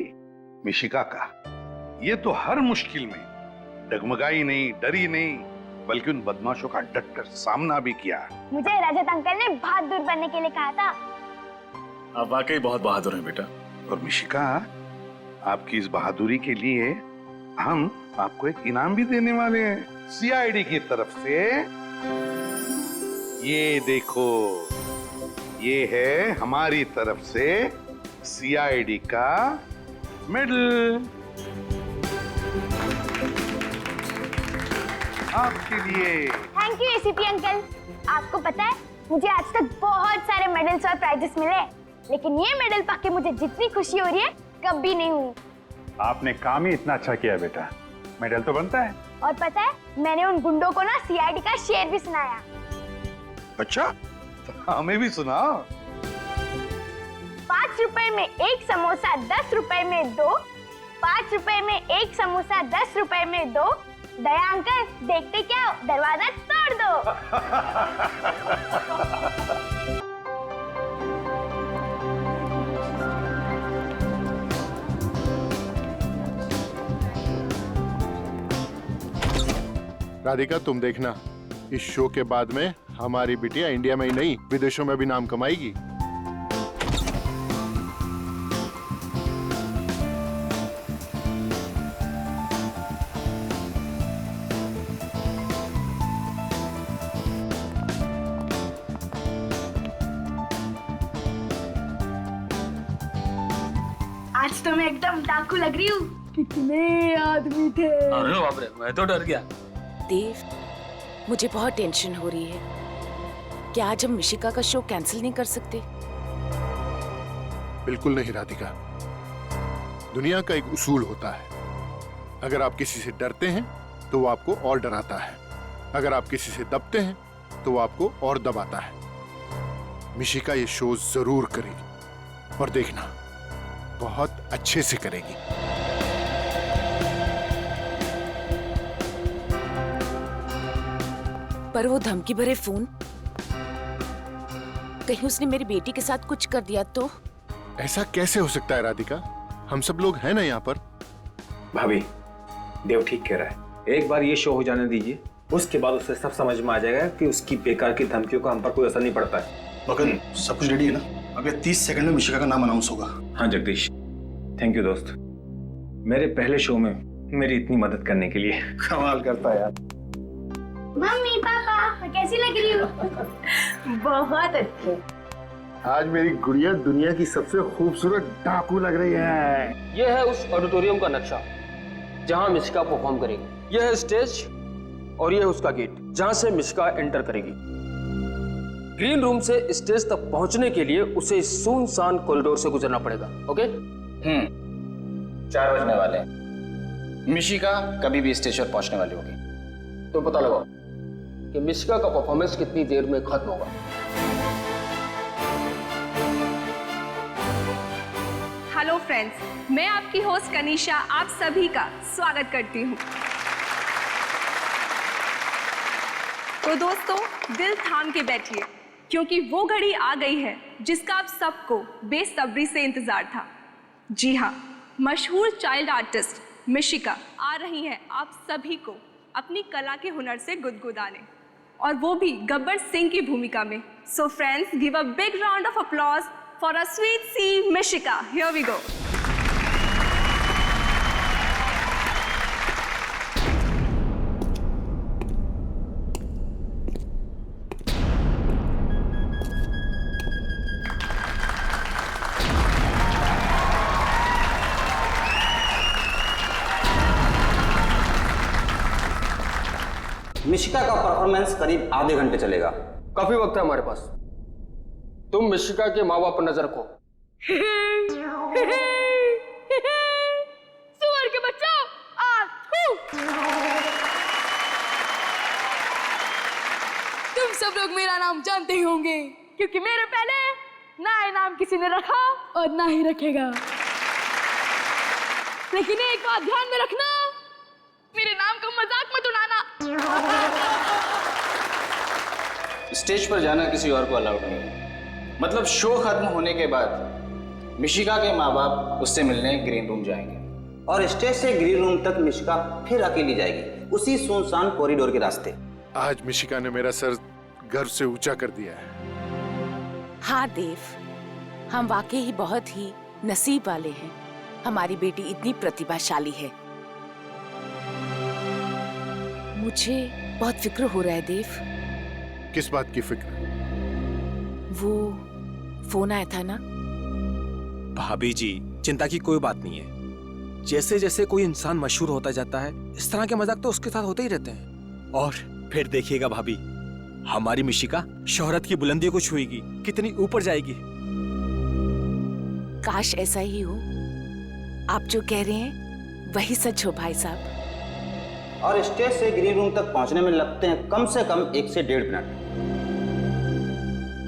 मिशिका का। ये तो हर मुश्किल में डगमगाई नहीं, डरी नहीं, बल्कि उन बदमाशों का डटकर सामना भी किया। मुझे रजत अंकल ने बहादुर बनने के लिए कहा था। आप वाकई बहुत बहादुर हैं बेटा। और मिशिका, आपकी इस बहादुरी के लिए हम आपको एक इनाम भी देने वाले हैं सीआईडी की तरफ से। ये देखो, ये है हमारी तरफ से सीआईडी का मेडल आपके लिए। Thank you ACP uncle. आपको पता है, मुझे आज तक बहुत सारे मेडल्स और प्राइजेस मिले, लेकिन ये मेडल पाके मुझे जितनी खुशी हो रही है कभी नहीं हुई। आपने काम ही इतना अच्छा किया बेटा, मेडल तो बनता है। और पता है, मैंने उन गुंडों को ना सीआईडी का शेर भी सुनाया। अच्छा, तो हमें भी सुनाओ। 5 रुपए में एक समोसा 10 रुपए में 2, 5 रुपए में एक समोसा 10 रुपए में 2। दया अंकल, देखते क्या हो, दरवाजा तोड़ दो। राधिका, तुम देखना, इस शो के बाद में हमारी बिटिया इंडिया में ही नहीं विदेशों में भी नाम कमाएगी। आज तो मैं एकदम डाकू लग रही हूँ। कितने आदमी थे। अरे बाप रे, मैं तो डर गया। देव, मुझे बहुत टेंशन हो रही है। क्या आज हम मिशिका का शो कैंसिल नहीं कर सकते? बिल्कुल नहीं राधिका, दुनिया का एक उसूल होता है, अगर आप किसी से डरते हैं तो वो आपको और डराता है, अगर आप किसी से दबते हैं तो वो आपको और दबाता है। मिशिका ये शो जरूर करेगी और देखना, बहुत अच्छे से करेगी। पर वो धमकी भरे फोन, कहीं उसने मेरी बेटी के साथ कुछ कर दिया तो? ऐसा कैसे हो सकता है राधिका, हम सब लोग हैं ना यहाँ पर। भाभी, देव ठीक कह रहा है। एक बार ये शो हो जाने दीजिए, उसके बाद उसे सब समझ में आ जाएगा कि उसकी बेकार की धमकियों का हम पर कोई असर नहीं पड़ता है। मकन, सब कुछ रेडी है ना? अगले 30 सेकंड में मिशिका का नाम अनाउंस होगा। हाँ जगदीश, थैंक यू दोस्त, मेरे पहले शो में मेरी इतनी मदद करने के लिए। कमाल करता है यार। मम्मी पापा, मैं कैसी लग रही हूँ? बहुत अच्छे। आज मेरी गुड़िया दुनिया की सबसे खूबसूरत डाकू लग रही है। ये है उस ऑडिटोरियम का नक्शा जहां मिशिका परफॉर्म करेगी। यह है स्टेज और ये है उसका गेट जहां से मिशिका एंटर करेगी। ग्रीन रूम से स्टेज तक पहुंचने के लिए उसे सुनसान कॉरिडोर से गुजरना पड़ेगा। ओके? 4 बजने वाले हैं। मिशिका कभी भी स्टेज पर पहुंचने वाली होगी। तो पता लगाओ कि मिशिका का परफॉर्मेंस कितनी देर में खत्म होगा। हेलो फ्रेंड्स, मैं आपकी होस्ट कनिशा आप सभी का स्वागत करती हूँ। तो दोस्तों, दिल थाम के बैठिए क्योंकि वो घड़ी आ गई है जिसका आप सबको बेसब्री से इंतजार था। जी हाँ, मशहूर चाइल्ड आर्टिस्ट मिशिका आ रही हैं आप सभी को अपनी कला के हुनर से गुदगुदाने, और वो भी गब्बर सिंह की भूमिका में। So friends, give a big round of applause for a sweet see Mishika. Here we go. Mishika का परफॉर्मेंस करीब आधे घंटे चलेगा। काफी वक्त है हमारे पास। तुम मिशिका के माँ बाप पर नजर रखो। सुअर के बच्चा, तुम सब लोग मेरा नाम जानते ही होंगे क्योंकि मेरे पहले ना ये नाम किसी ने रखा और ना ही रखेगा। लेकिन एक बात ध्यान में रखना, मेरे नाम का मजाक मत उड़ाना। स्टेज पर जाना किसी और को अलाउड नहीं है। मतलब शो खत्म होने के बाद मिशिका के माँ बाप उससे मिलने ग्रीन रूम जाएंगे और स्टेज से ग्रीन रूम तक मिशिका फिर अकेली जाएगी, उसी सुनसान कॉरिडोर के रास्ते। आज मिशिका ने मेरा सर गर्व से ऊंचा कर दिया है। हाँ देव, हम वाकई ही बहुत ही नसीब वाले हैं। हमारी बेटी इतनी प्रतिभाशाली है। मुझे बहुत फिक्र हो रहा है देव। किस बात की फिक्र? वो फोन आया था ना। भाभी जी, चिंता की कोई बात नहीं है। जैसे जैसे कोई इंसान मशहूर होता जाता है, इस तरह के मजाक तो उसके साथ होते ही रहते हैं। और फिर देखिएगा भाभी, हमारी मिशिका शोहरत की बुलंदियों को छुएगी, कितनी ऊपर जाएगी। काश ऐसा ही हो। आप जो कह रहे हैं वही सच हो भाई साहब। और स्टेज से ग्रीन रूम तक पहुंचने में लगते हैं कम से कम 1 से 1.5 मिनट।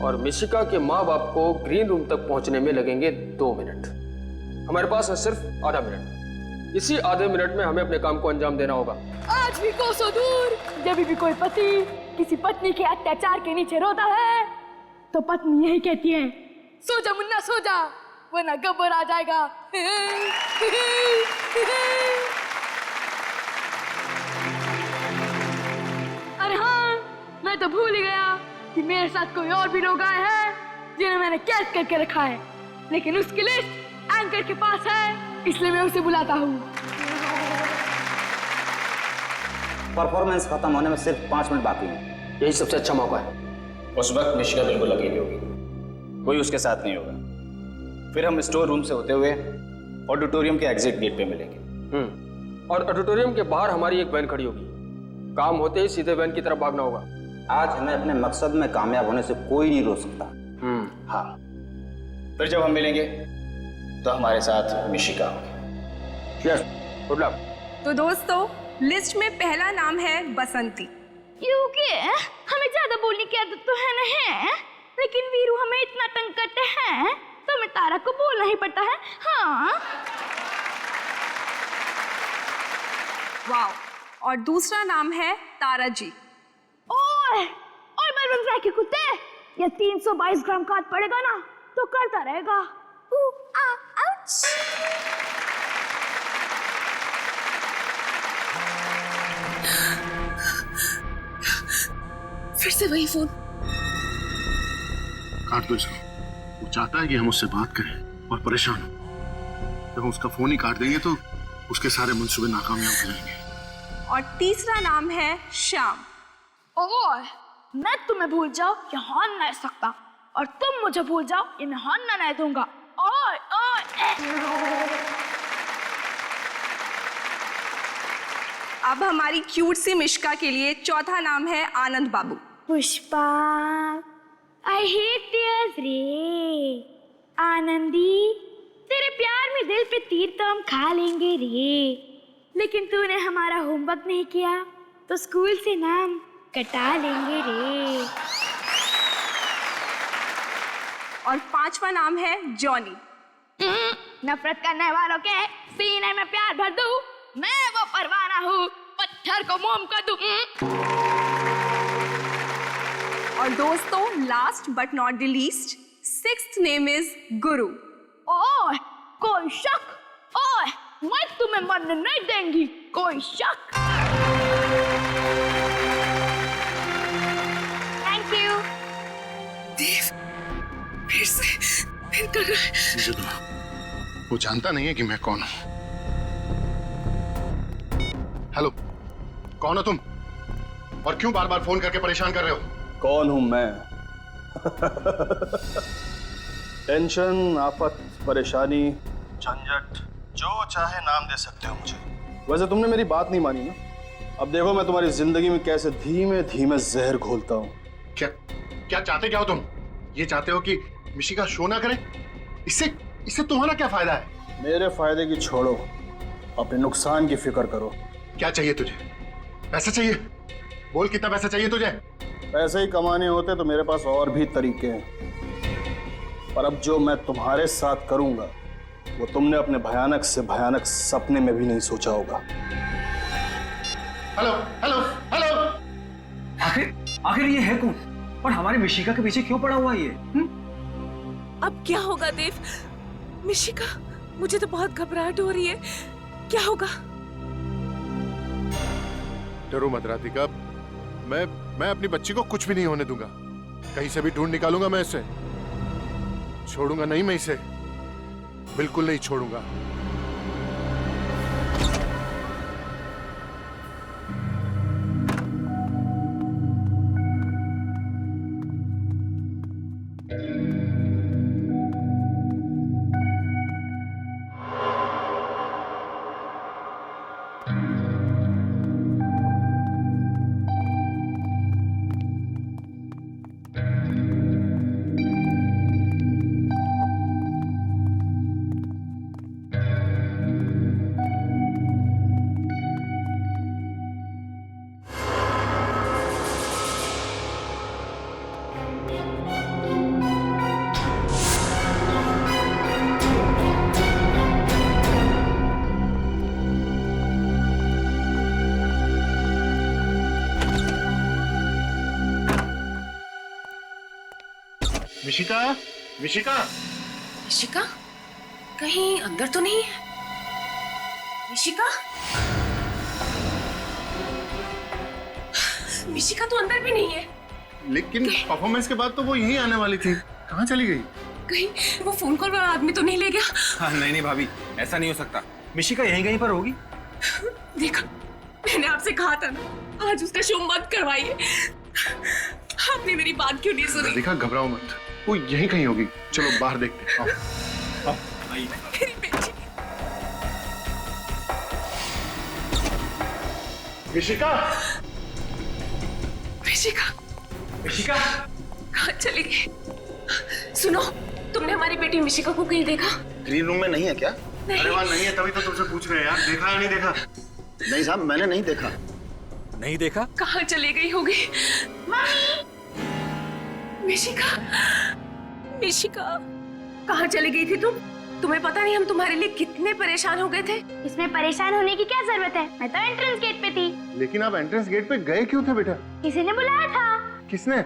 और मिशिका के माँ बाप को ग्रीन रूम तक पहुंचने में लगेंगे 2 मिनट। हमारे पास है सिर्फ आधा मिनट। इसी आधे मिनट में हमें अपने काम को अंजाम देना होगा। आज भी कोसों दूर जब भी कोई पति किसी पत्नी के अत्याचार के नीचे रोता है तो पत्नी यही कहती है, सो जा मुन्ना सो जा, वरना गब्बर आ जाएगा। अरे हाँ, मैं तो भूल ही गया कि मेरे साथ कोई और भी लोग आए हैं जिन्हें मैंने कैद करके रखा है, लेकिन उसकी लिस्ट एंकर के पास है, इसलिए मैं उसे बुलाता हूँ। परफॉर्मेंस खत्म होने में सिर्फ 5 मिनट बाकी हैं। यही सबसे अच्छा मौका है। उस वक्त मिशिका बिल्कुल अकेली होगी, कोई उसके साथ नहीं होगा। फिर हम स्टोर रूम से होते हुए ऑडिटोरियम के एग्जिट गेट पे मिलेंगे। और ऑडिटोरियम के बाहर हमारी एक वैन खड़ी होगी। काम होते ही सीधे वैन की तरफ भागना होगा। आज हमें अपने मकसद में कामयाब होने से कोई नहीं रोक सकता। हाँ, फिर जब हम मिलेंगे तो हमारे साथ मिशिका होगी। Yes, good luck. तो दोस्तों, लिस्ट में पहला नाम है बसंती। क्योंकि हमें ज्यादा बोलने की आदत तो है नहीं, लेकिन वीरू हमें इतना तंग करते हैं तो हमें तारा को बोलना ही पड़ता है। हाँ, वाह। और दूसरा नाम है तारा जी। ओए मरमन फ्राई के कुत्ते, ये 322 ग्राम का हाथ पड़ेगा ना तो करता रहेगा। आउच। फिर से वही फोन। काट दो इसको। वो चाहता है कि हम उससे बात करें और परेशान हो। जब हम उसका फोन ही काट देंगे तो उसके सारे मंसूबे नाकामयाब हो जाएंगे। और तीसरा नाम है श्याम। ओए, मैं तुम्हें भूल जाओ ये हान नहीं सकता, और तुम मुझे भूल जाओ ये मैं हान नहीं दूंगा। ओए अब हमारी क्यूट सी मिशिका के लिए चौथा नाम है आनंद बाबू। पुष्पा I hate tears रे आनंदी, तेरे प्यार में दिल पे तीर तो हम खा लेंगे रे, लेकिन तूने हमारा होमवर्क नहीं किया तो स्कूल से नाम कटा लेंगे रे। और 5वां नाम है जॉनी। नफरत करने वालों के सीने में प्यार भर दूं, मैं वो परवाना हूँ, पत्थर को मोम कर दूं। और दोस्तों, last but not the least, 6th name is गुरु। ओह, कोई शक? ओह, मैं तुम्हें मरने नहीं देंगी, कोई शक? Thank you. देव, फिर कर रहा है। मुझे तो वो जानता नहीं है कि मैं कौन हूं। हेलो, कौन हो तुम? और क्यों बार बार फोन करके परेशान कर रहे हो? कौन हूं मैं? टेंशन, आफत, परेशानी, झंझट, जो चाहे नाम दे सकते हो मुझे। वैसे तुमने मेरी बात नहीं मानी ना। अब देखो मैं तुम्हारी जिंदगी में कैसे धीमे धीमे जहर घोलता हूँ। क्या चाहते क्या हो तुम? ये चाहते हो कि मिशिका शो ना करे? इससे तुम्हारा क्या फायदा है? मेरे फायदे की छोड़ो, अपने नुकसान की फिक्र करो। क्या चाहिए तुझे? पैसा चाहिए? बोल कितना पैसा चाहिए तुझे? पैसे ही कमाने होते तो मेरे पास और भी तरीके हैं, पर अब जो मैं तुम्हारे साथ करूंगा वो तुमने अपने भयानक से भयानक सपने में भी नहीं सोचा होगा। हेलो हेलो हेलो, आखिर ये है कौन और हमारी मिशिका के पीछे क्यों पड़ा हुआ ये? अब क्या होगा देव? मिशिका, मुझे तो बहुत घबराहट हो रही है, क्या होगा? डरो मत राधिका, मैं अपनी बच्ची को कुछ भी नहीं होने दूंगा। कहीं से भी ढूंढ निकालूंगा मैं इसे। छोड़ूंगा नहीं मैं इसे, बिल्कुल नहीं छोड़ूंगा। मिशिका, मिशिका, मिशिका, कहीं अंदर तो नहीं है? मिशिका, मिशिका तो अंदर भी नहीं है। लेकिन परफॉर्मेंस के बाद तो वो यहीं आने वाली थी, कहाँ चली गई? कहीं वो फोन कॉल वाला आदमी तो नहीं ले गया? हाँ, नहीं भाभी, ऐसा नहीं हो सकता। मिशिका यहीं कहीं पर होगी। देखा, मैंने आपसे कहा था ना, आज उसका शो मत करवाइए। आपने मेरी बात क्यों नहीं सुनी? देखा, घबराओ मत, वो यहीं कहीं होगी। चलो बाहर देखते हैं। आओ। मेरी बेटी। मिशिका, मिशिका, मिशिका, कहाँ चली गई? सुनो, तुमने हमारी बेटी मिशिका को कहीं देखा? ग्रीन रूम में नहीं है क्या? अरे वहाँ नहीं है, तभी तो तुमसे पूछ रहे हैं यार, देखा या नहीं देखा? नहीं साहब, मैंने नहीं देखा। नहीं देखा? कहाँ चली गई होगी? मिशिका, मिशिका, कहाँ चली गई थी तुम? तुम्हें पता नहीं हम तुम्हारे लिए कितने परेशान हो गए थे। इसमें परेशान होने की क्या जरूरत है? मैं तो एंट्रेंस गेट पे थी। लेकिन आप एंट्रेंस गेट पे गए क्यों थे बेटा? किसी ने बुलाया था। किसने?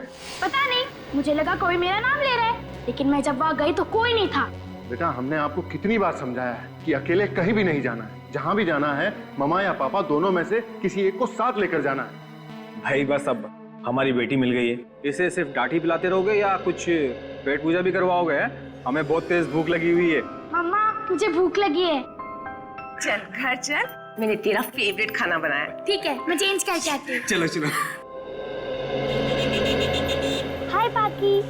पता नहीं, मुझे लगा कोई मेरा नाम ले रहा है, लेकिन मैं जब वहाँ गई तो कोई नहीं था। बेटा, हमने आपको कितनी बार समझाया है कि अकेले कहीं भी नहीं जाना है। जहाँ भी जाना है, मम्मा या पापा दोनों में से किसी एक को साथ लेकर जाना है। भाई बस, अब हमारी बेटी मिल गई है, इसे सिर्फ डांटी पिलाते रहोगे या कुछ पेट पूजा भी करवाओगे? हमें बहुत तेज भूख लगी हुई है। मम्मा, मुझे भूख लगी है। चल घर चल, मैंने तेरा फेवरेट खाना बनाया। ठीक है, मैं चेंज करके आती हूँ। चलो चलो। हाय पाकी,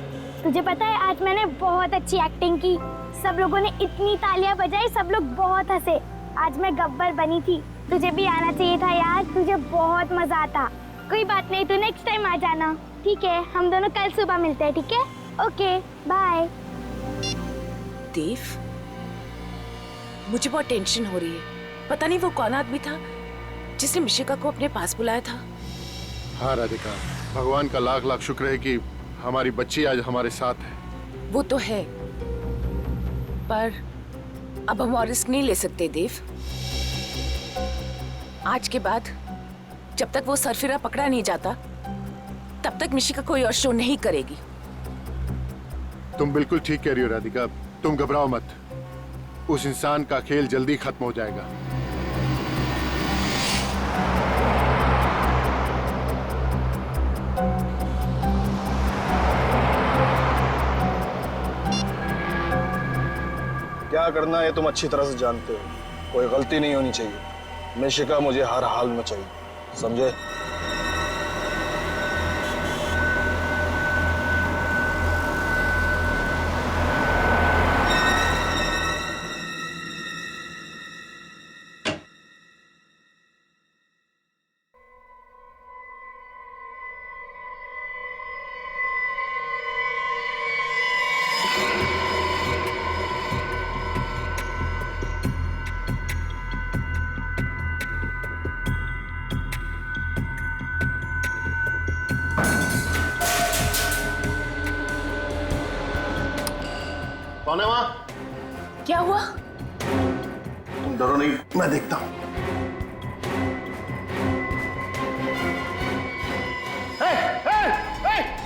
तुझे पता है आज मैंने बहुत अच्छी एक्टिंग की। सब लोगों ने इतनी तालियां बजाई, सब लोग बहुत हंसे। आज मैं गब्बर बनी थी। तुझे भी आना चाहिए था यार, तुझे बहुत मजा आता। कोई बात नहीं, तू नेक्स्ट टाइम आ जाना। ठीक है, हम दोनों कल सुबह मिलते हैं, ठीक है? Okay, bye. देव, मुझे बहुत टेंशन हो रही है। पता नहीं वो कौन आदमी था जिसने मिशिका को अपने पास बुलाया था। हाँ राधिका, भगवान का लाख लाख शुक्र है कि हमारी बच्ची आज हमारे साथ है। वो तो है, पर अब हम और रिस्क नहीं ले सकते देव। आज के बाद जब तक वो सरफिरा पकड़ा नहीं जाता, तब तक मिशिका कोई और शो नहीं करेगी। तुम बिल्कुल ठीक कह रही हो राधिका, तुम घबराओ मत। उस इंसान का खेल जल्दी खत्म हो जाएगा। क्या करना है तुम अच्छी तरह से जानते हो। कोई गलती नहीं होनी चाहिए। मिशिका मुझे हर हाल में चाहिए, समझे? कौन है वहां? क्या हुआ? तुम डरो नहीं, मैं देखता हूं।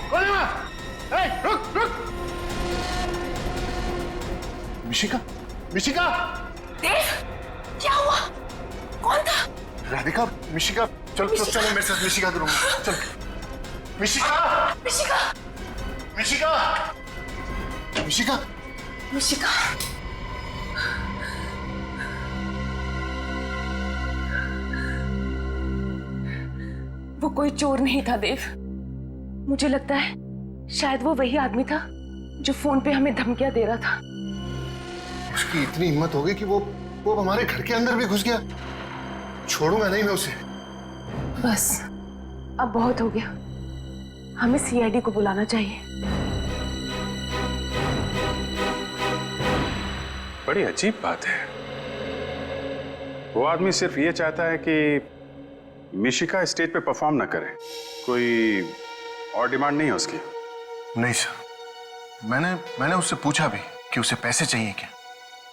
कौन है वहां? रुक रुक। मिशिका, मिशिका! देव, क्या हुआ? कौन था? राधिका, मिशिका, चलो चलो चलो मेरे साथ मिशिका के रूम में चलो। मिशिका! मिशिका! मिशिका! मिशिका! मिशिका! वो कोई चोर नहीं था देव। मुझे लगता है शायद वो वही आदमी था जो फोन पे हमें धमकियां दे रहा था। उसकी इतनी हिम्मत हो गई कि वो हमारे घर के अंदर भी घुस गया। छोड़ूंगा नहीं मैं उसे। बस अब बहुत हो गया, हमें सीआईडी को बुलाना चाहिए। बड़ी अजीब बात है। वो आदमी सिर्फ ये चाहता है कि मिशिका स्टेज पे परफॉर्म ना करे। कोई और डिमांड नहीं है उसकी? नहीं सर, मैंने उससे पूछा भी कि उसे पैसे चाहिए क्या,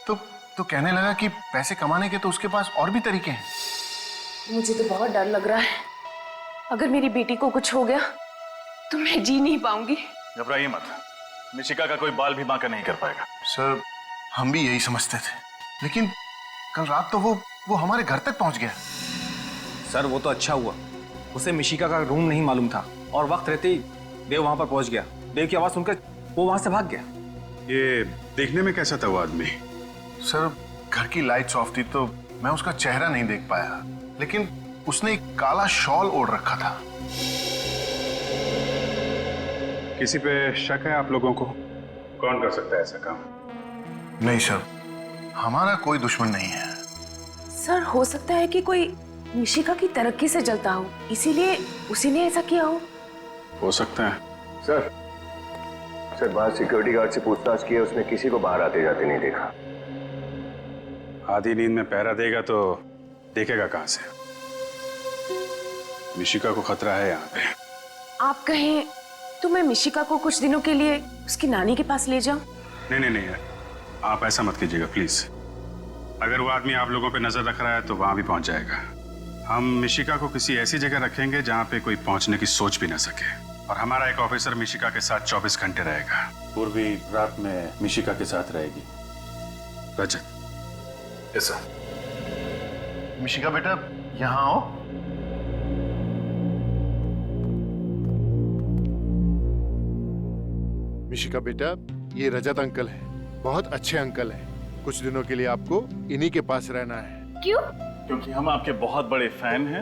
तो कहने लगा कि पैसे कमाने के तो उसके पास और भी तरीके हैं। मुझे तो बहुत डर लग रहा है। अगर मेरी बेटी को कुछ हो गया तो मैं जी नहीं पाऊंगी। घबराइए मत, मिशिका का कोई बाल भी बांका नहीं कर पाएगा। सर, हम भी यही समझते थे, लेकिन कल रात तो वो हमारे घर तक पहुंच गया। सर वो तो अच्छा हुआ, उसे मिशिका का रूम नहीं मालूम था और वक्त रहते ही देव वहां पर पहुंच गया। देव की आवाज सुनकर वो वहां से भाग गया। ये देखने में कैसा था वो आदमी? सर, घर की लाइट्स ऑफ थी तो मैं उसका चेहरा नहीं देख पाया, लेकिन उसने एक काला शॉल ओढ़ रखा था। किसी पे शक है आप लोगों को? कौन कर सकता है ऐसा काम? नहीं सर, हमारा कोई दुश्मन नहीं है। सर, हो सकता है कि कोई मिशिका की तरक्की से जलता हो, इसीलिए उसी ने ऐसा किया हो सकता है। सर बाहर सिक्योरिटी गार्ड से पूछताछ की है, उसने किसी को बाहर आते जाते नहीं देखा। आधी नींद में पहरा देगा तो देखेगा कहां से? मिशिका को खतरा है यहाँ पे। आप कहें तो मैं मिशिका को कुछ दिनों के लिए उसकी नानी के पास ले जाऊं? नहीं, आप ऐसा मत कीजिएगा प्लीज। अगर वो आदमी आप लोगों पे नजर रख रहा है तो वहां भी पहुंच जाएगा। हम मिशिका को किसी ऐसी जगह रखेंगे जहां पे कोई पहुंचने की सोच भी ना सके, और हमारा एक ऑफिसर मिशिका के साथ 24 घंटे रहेगा। पूर्वी रात में मिशिका के साथ रहेगी। रजत। Yes sir. मिशिका बेटा, यहाँ आओ। मिशिका बेटा, ये रजत अंकल है, बहुत अच्छे अंकल हैं। कुछ दिनों के लिए आपको इन्हीं के पास रहना है। क्यों? क्योंकि हम आपके बहुत बड़े फैन हैं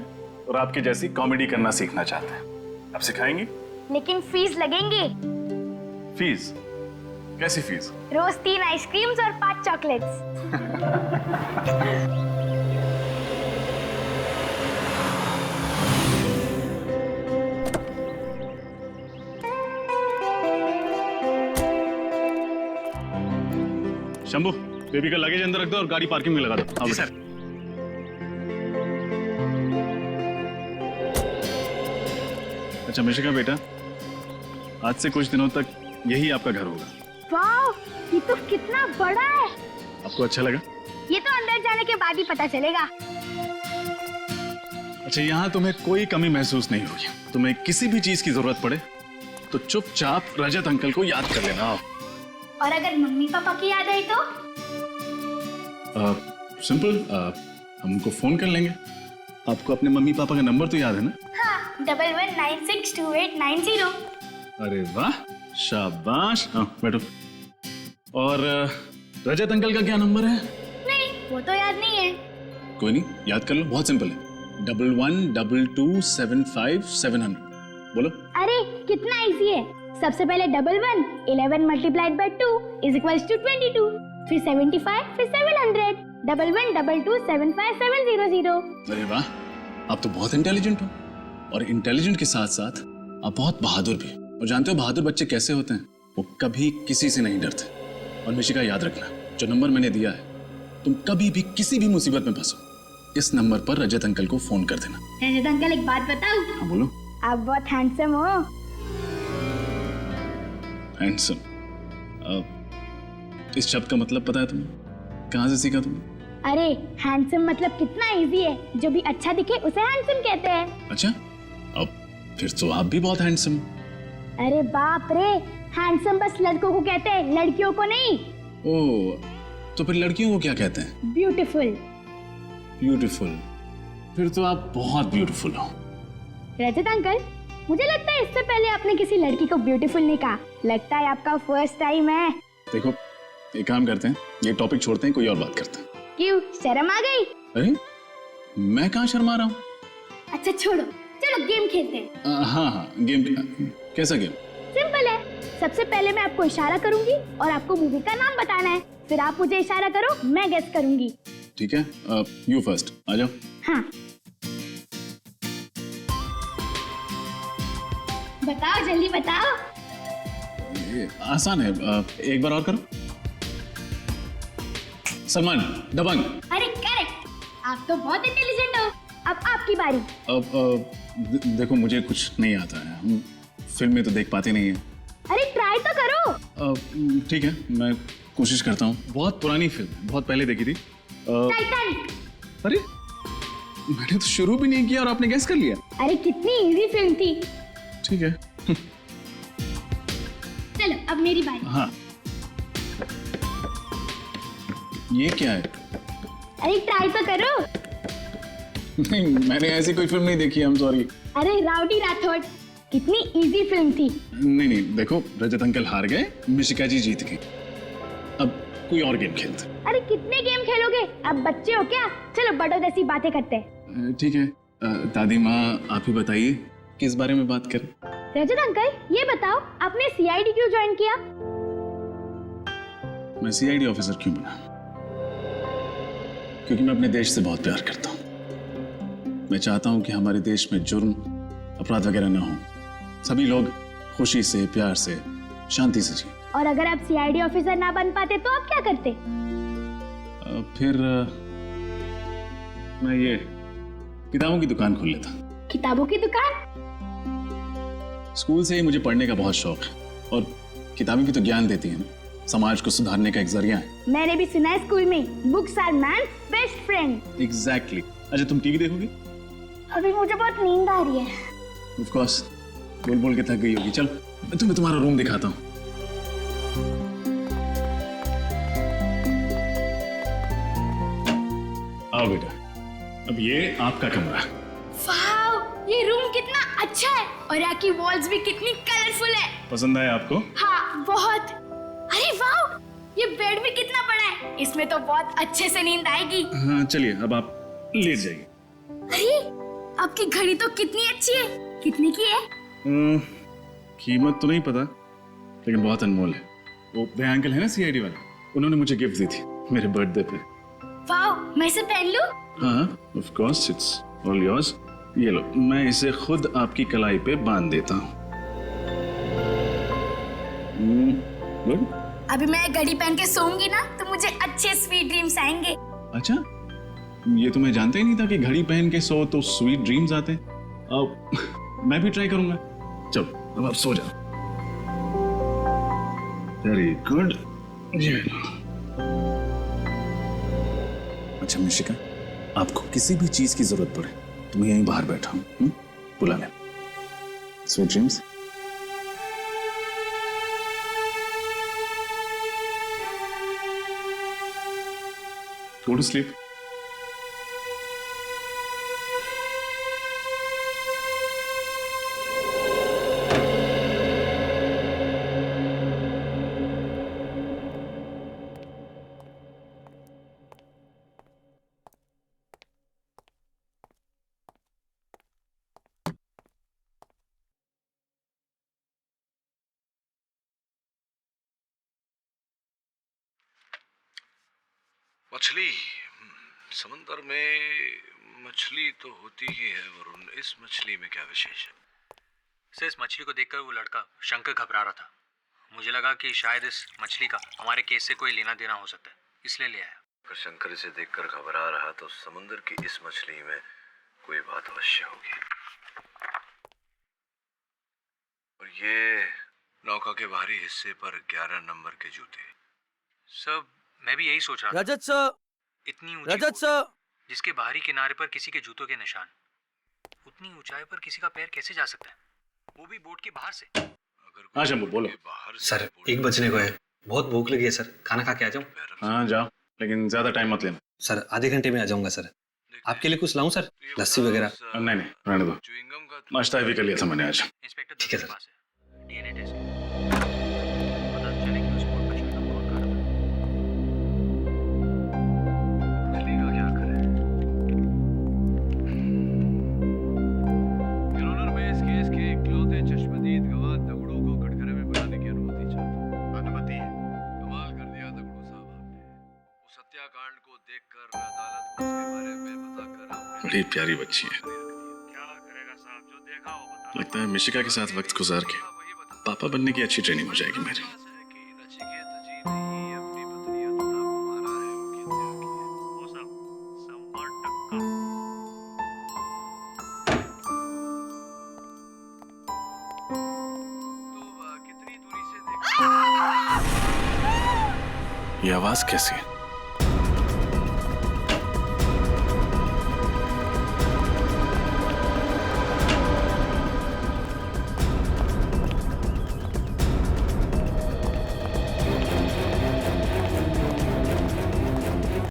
और आपकी जैसी कॉमेडी करना सीखना चाहते हैं। आप सिखाएंगी? लेकिन फीस लगेंगे। फीस? कैसी फीस? रोज 3 आइसक्रीम्स और 5 चॉकलेट्स। शंभू, बेबी का लगेज अंदर रख दो और गाड़ी पार्किंग में लगा दो। आओ सर। अच्छा मिशिका बेटा, आज से कुछ दिनों तक यही आपका घर होगा। वाह, ये तो कितना बड़ा है। आपको अच्छा लगा? ये तो अंदर जाने के बाद ही पता चलेगा। अच्छा, यहाँ तुम्हें कोई कमी महसूस नहीं होगी। तुम्हें किसी भी चीज की जरूरत पड़े तो चुपचाप रजत अंकल को याद कर लेना। और अगर मम्मी पापा की याद आई तो? सिंपल, हम उनको फोन कर लेंगे। आपको अपने मम्मी पापा का नंबर तो याद है ना? हाँ, 11962890। अरे वाह, शाबाश। हाँ बैठो। और रजत अंकल का क्या नंबर है? नहीं, वो तो याद नहीं है। कोई नहीं, याद कर लो, बहुत सिंपल है। 112275 बोलो। अरे कितना इजी है। सबसे पहले 11 11 multiplied by 2 is equals to 22, फिर 75, फिर 700। 1122757700। अरे वाह, आप तो बहुत इंटेलिजेंट हो। और इंटेलिजेंट के साथ साथ आप बहुत बहादुर भी। और जानते हो बहादुर बच्चे कैसे होते हैं? वो कभी किसी से नहीं डरते। और मिशिका, याद रखना, जो नंबर मैंने दिया है, तुम कभी भी किसी भी मुसीबत में फंसो, इस नंबर पर रजत अंकल को फोन कर देना। रजत अंकल, एक बात बताऊं? हाँ बोलो। आप बहुत हैंडसम हो। हैंडसम? इस शब्द का मतलब पता है तुम्हें? कहाँ से सीखा तुमने? अरे हैंडसम मतलब कितना इजी है। जो भी अच्छा दिखे उसे हैंडसम कहते हैं। अच्छा, अब फिर तो आप भी बहुत हैंडसम। अरे बाप रे, हैंडसम बस लड़कों को कहते हैं, लड़कियों को नहीं। ओह, तो फिर लड़कियों को क्या कहते हैं? ब्यूटीफुल। ब्यूटीफुल? फिर तो आप बहुत ब्यूटीफुल हो। रजत अंकल, मुझे लगता है इससे पहले आपने किसी लड़की को ब्यूटीफुल नहीं कहा। लगता है आपका फर्स्ट टाइम है। देखो, एक काम करते हैं, ये टॉपिक छोड़ते हैं, कोई और बात करते हैं। क्यों, शर्म आ गई? अरे मैं कहाँ शर्मा रहा हूँ? अच्छा छोड़ो, चलो गेम खेलते हैं। हाँ हाँ, गेम। कैसा गेम? सिंपल है। सबसे पहले मैं आपको इशारा करूंगी और आपको मूवी का नाम बताना है। फिर आप मुझे इशारा करो, मैं गेस करूंगी। ठीक है, यू फर्स्ट, आ जाओ। हाँ, बताओ, जल्दी बताओ। ये आसान है, एक बार और करो। सलमान, दबंग। अरे करेक्ट, आप तो बहुत इंटेलिजेंट हो। अब आपकी बारी। अब देखो, मुझे कुछ नहीं आता है, हम फिल्म में तो देख पाते नहीं है। अरे ट्राई तो करो। ठीक है, मैं कोशिश करता हूँ। बहुत पुरानी फिल्म है, बहुत पहले देखी थी। टाइटैनिक। अरे मैंने तो शुरू भी नहीं किया और आपने गेस कर लिया। अरे कितनी इजी फिल्म थी। ठीक है। चलो अब मेरी बारी। हाँ, ये क्या है? अरे ट्राई तो करो। नहीं, मैंने ऐसी कोई फिल्म नहीं देखी, आई एम सॉरी। अरे राउडी राठौड़, कितनी इजी फिल्म थी। नहीं नहीं, देखो, रजत अंकल हार गए, मिशिका जी जीत गई। अब कोई और गेम खेलते। अरे कितने गेम खेलोगे? अब बच्चे हो क्या? चलो बड़ों जैसी बातें करते हैं। ठीक है, दादी माँ आप ही बताइए किस बारे में बात करें। रजत अंकल, ये बताओ, आपने सीआईडी क्यों ज्वाइन किया? मैं सीआईडी ऑफिसर क्यों बना? क्योंकि मैं अपने देश से बहुत प्यार करता हूँ। मैं चाहता हूँ कि हमारे देश में जुर्म, अपराध वगैरह ना हो। सभी लोग खुशी से, प्यार से, शांति से जिए। और अगर आप सीआईडी ऑफिसर ना बन पाते तो आप क्या करते? फिर मैं ये किताबों की दुकान खोल लेता। किताबों की दुकान? स्कूल से ही मुझे पढ़ने का बहुत शौक है, और किताबें भी तो ज्ञान देती हैं ना, समाज को सुधारने का एक जरिया है। मैंने भी सुना है स्कूल में, books are man's best friend. Exactly. अच्छा, तुम टीवी देखोगी? अभी मुझे बहुत नींद आ रही है। ऑफ कोर्स, बोल बोल के थक गई होगी। चलो मैं तुम्हें तुम्हारा रूम दिखाता हूँ। आओ बेटा, अब ये आपका कमरा। वाओ, ये रूम कितना अच्छा है और यहाँ की वॉल्स भी कितनी कलरफुल है। पसंद आया आपको? हाँ बहुत। अरे वाओ, ये बेड भी कितना बड़ा है, इसमें तो बहुत अच्छे से नींद आएगी। हाँ चलिए, अब आप लेट जाइए। अरे आपकी घड़ी तो कितनी अच्छी है, कितने की है? कीमत तो नहीं पता, लेकिन बहुत अनमोल है। वो वे अंकल है ना सीआईडी वाले, उन्होंने मुझे गिफ्ट दी थी मेरे बर्थडे पे। वाओ, मैं इसे पहन लूं? हाँ of course, it's all yours. ये लो, मैं इसे खुद आपकी कलाई पे बांध देता हूँ। अभी मैं घड़ी पहन के सोऊंगी ना तो मुझे मुझे अच्छे स्वीट ड्रीम्स आएंगे। अच्छा, ये तो मैं जानता ही नहीं था कि घड़ी पहन के सो तो स्वीट ड्रीम्स आते हैं। अब मैं भी ट्राई करूंगा। चलो अब आप सो जाओ। Very good. अच्छा मिशिका, आपको किसी भी चीज की जरूरत पड़े तो मैं यहीं बाहर बैठा हूँ, बुला लें। Sweet dreams. Go to sleep. मछली, समंदर में मछली तो होती ही है वरुण, इस मछली में क्या विशेष है? सर, इस मछली को देखकर वो लड़का शंकर घबरा रहा था। मुझे लगा कि शायद इस मछली का हमारे केस से कोई लेना देना हो सकता है, इसलिए ले आया। अगर शंकर इसे देखकर घबरा रहा तो समुद्र की इस मछली में कोई बात अवश्य होगी। और ये नौका के बाहरी हिस्से पर 11 नंबर के जूते। सब मैं भी यही सोच रहा था। रजत सर, इतनी ऊंची रजत बोट, सर, जिसके बाहरी किनारे पर किसी के जूतों के निशान, उतनी ऊंचाई पर किसी का पैर कैसे जा सकता है, वो भी बोट के बाहर से। हाँ शंभू बोलो। सर 1 बजने को है, बहुत भूख लगी है सर, खाना खा के आ जाऊं? हाँ जाओ, लेकिन ज्यादा टाइम मत लेना। सर आधे घंटे में आ जाऊंगा सर। आपके लिए कुछ लाऊं सर, लस्सी वगैरह? नहीं नहीं, रहने दो, नाश्ता भी कर लिया था मैंने आज। ठीक है सर। डीएनए टेस्ट पता चले कि उस बोट पर शंकर कौन कर रहा था। मछली का क्या करें? यूरोनर में इस केस के इकलौते चश्मदीद गवाह दगड़ू को कटघरे में बनाने की अनुमति चाहता। अनुमति है? कमाल कर दिया दगड़ू साहब आपने। उस हत्याकांड को देखकर अदालत को उसके बारे में बताकर आपने बड़ी प्यारी बच्ची है। क्या करेगा साहब, जो देखा वो बता। लगता है मिशिका के साथ वक्त गुजार के पापा बनने की अच्छी ट्रेनिंग हो जाएगी मेरी। ये आवाज कैसी है?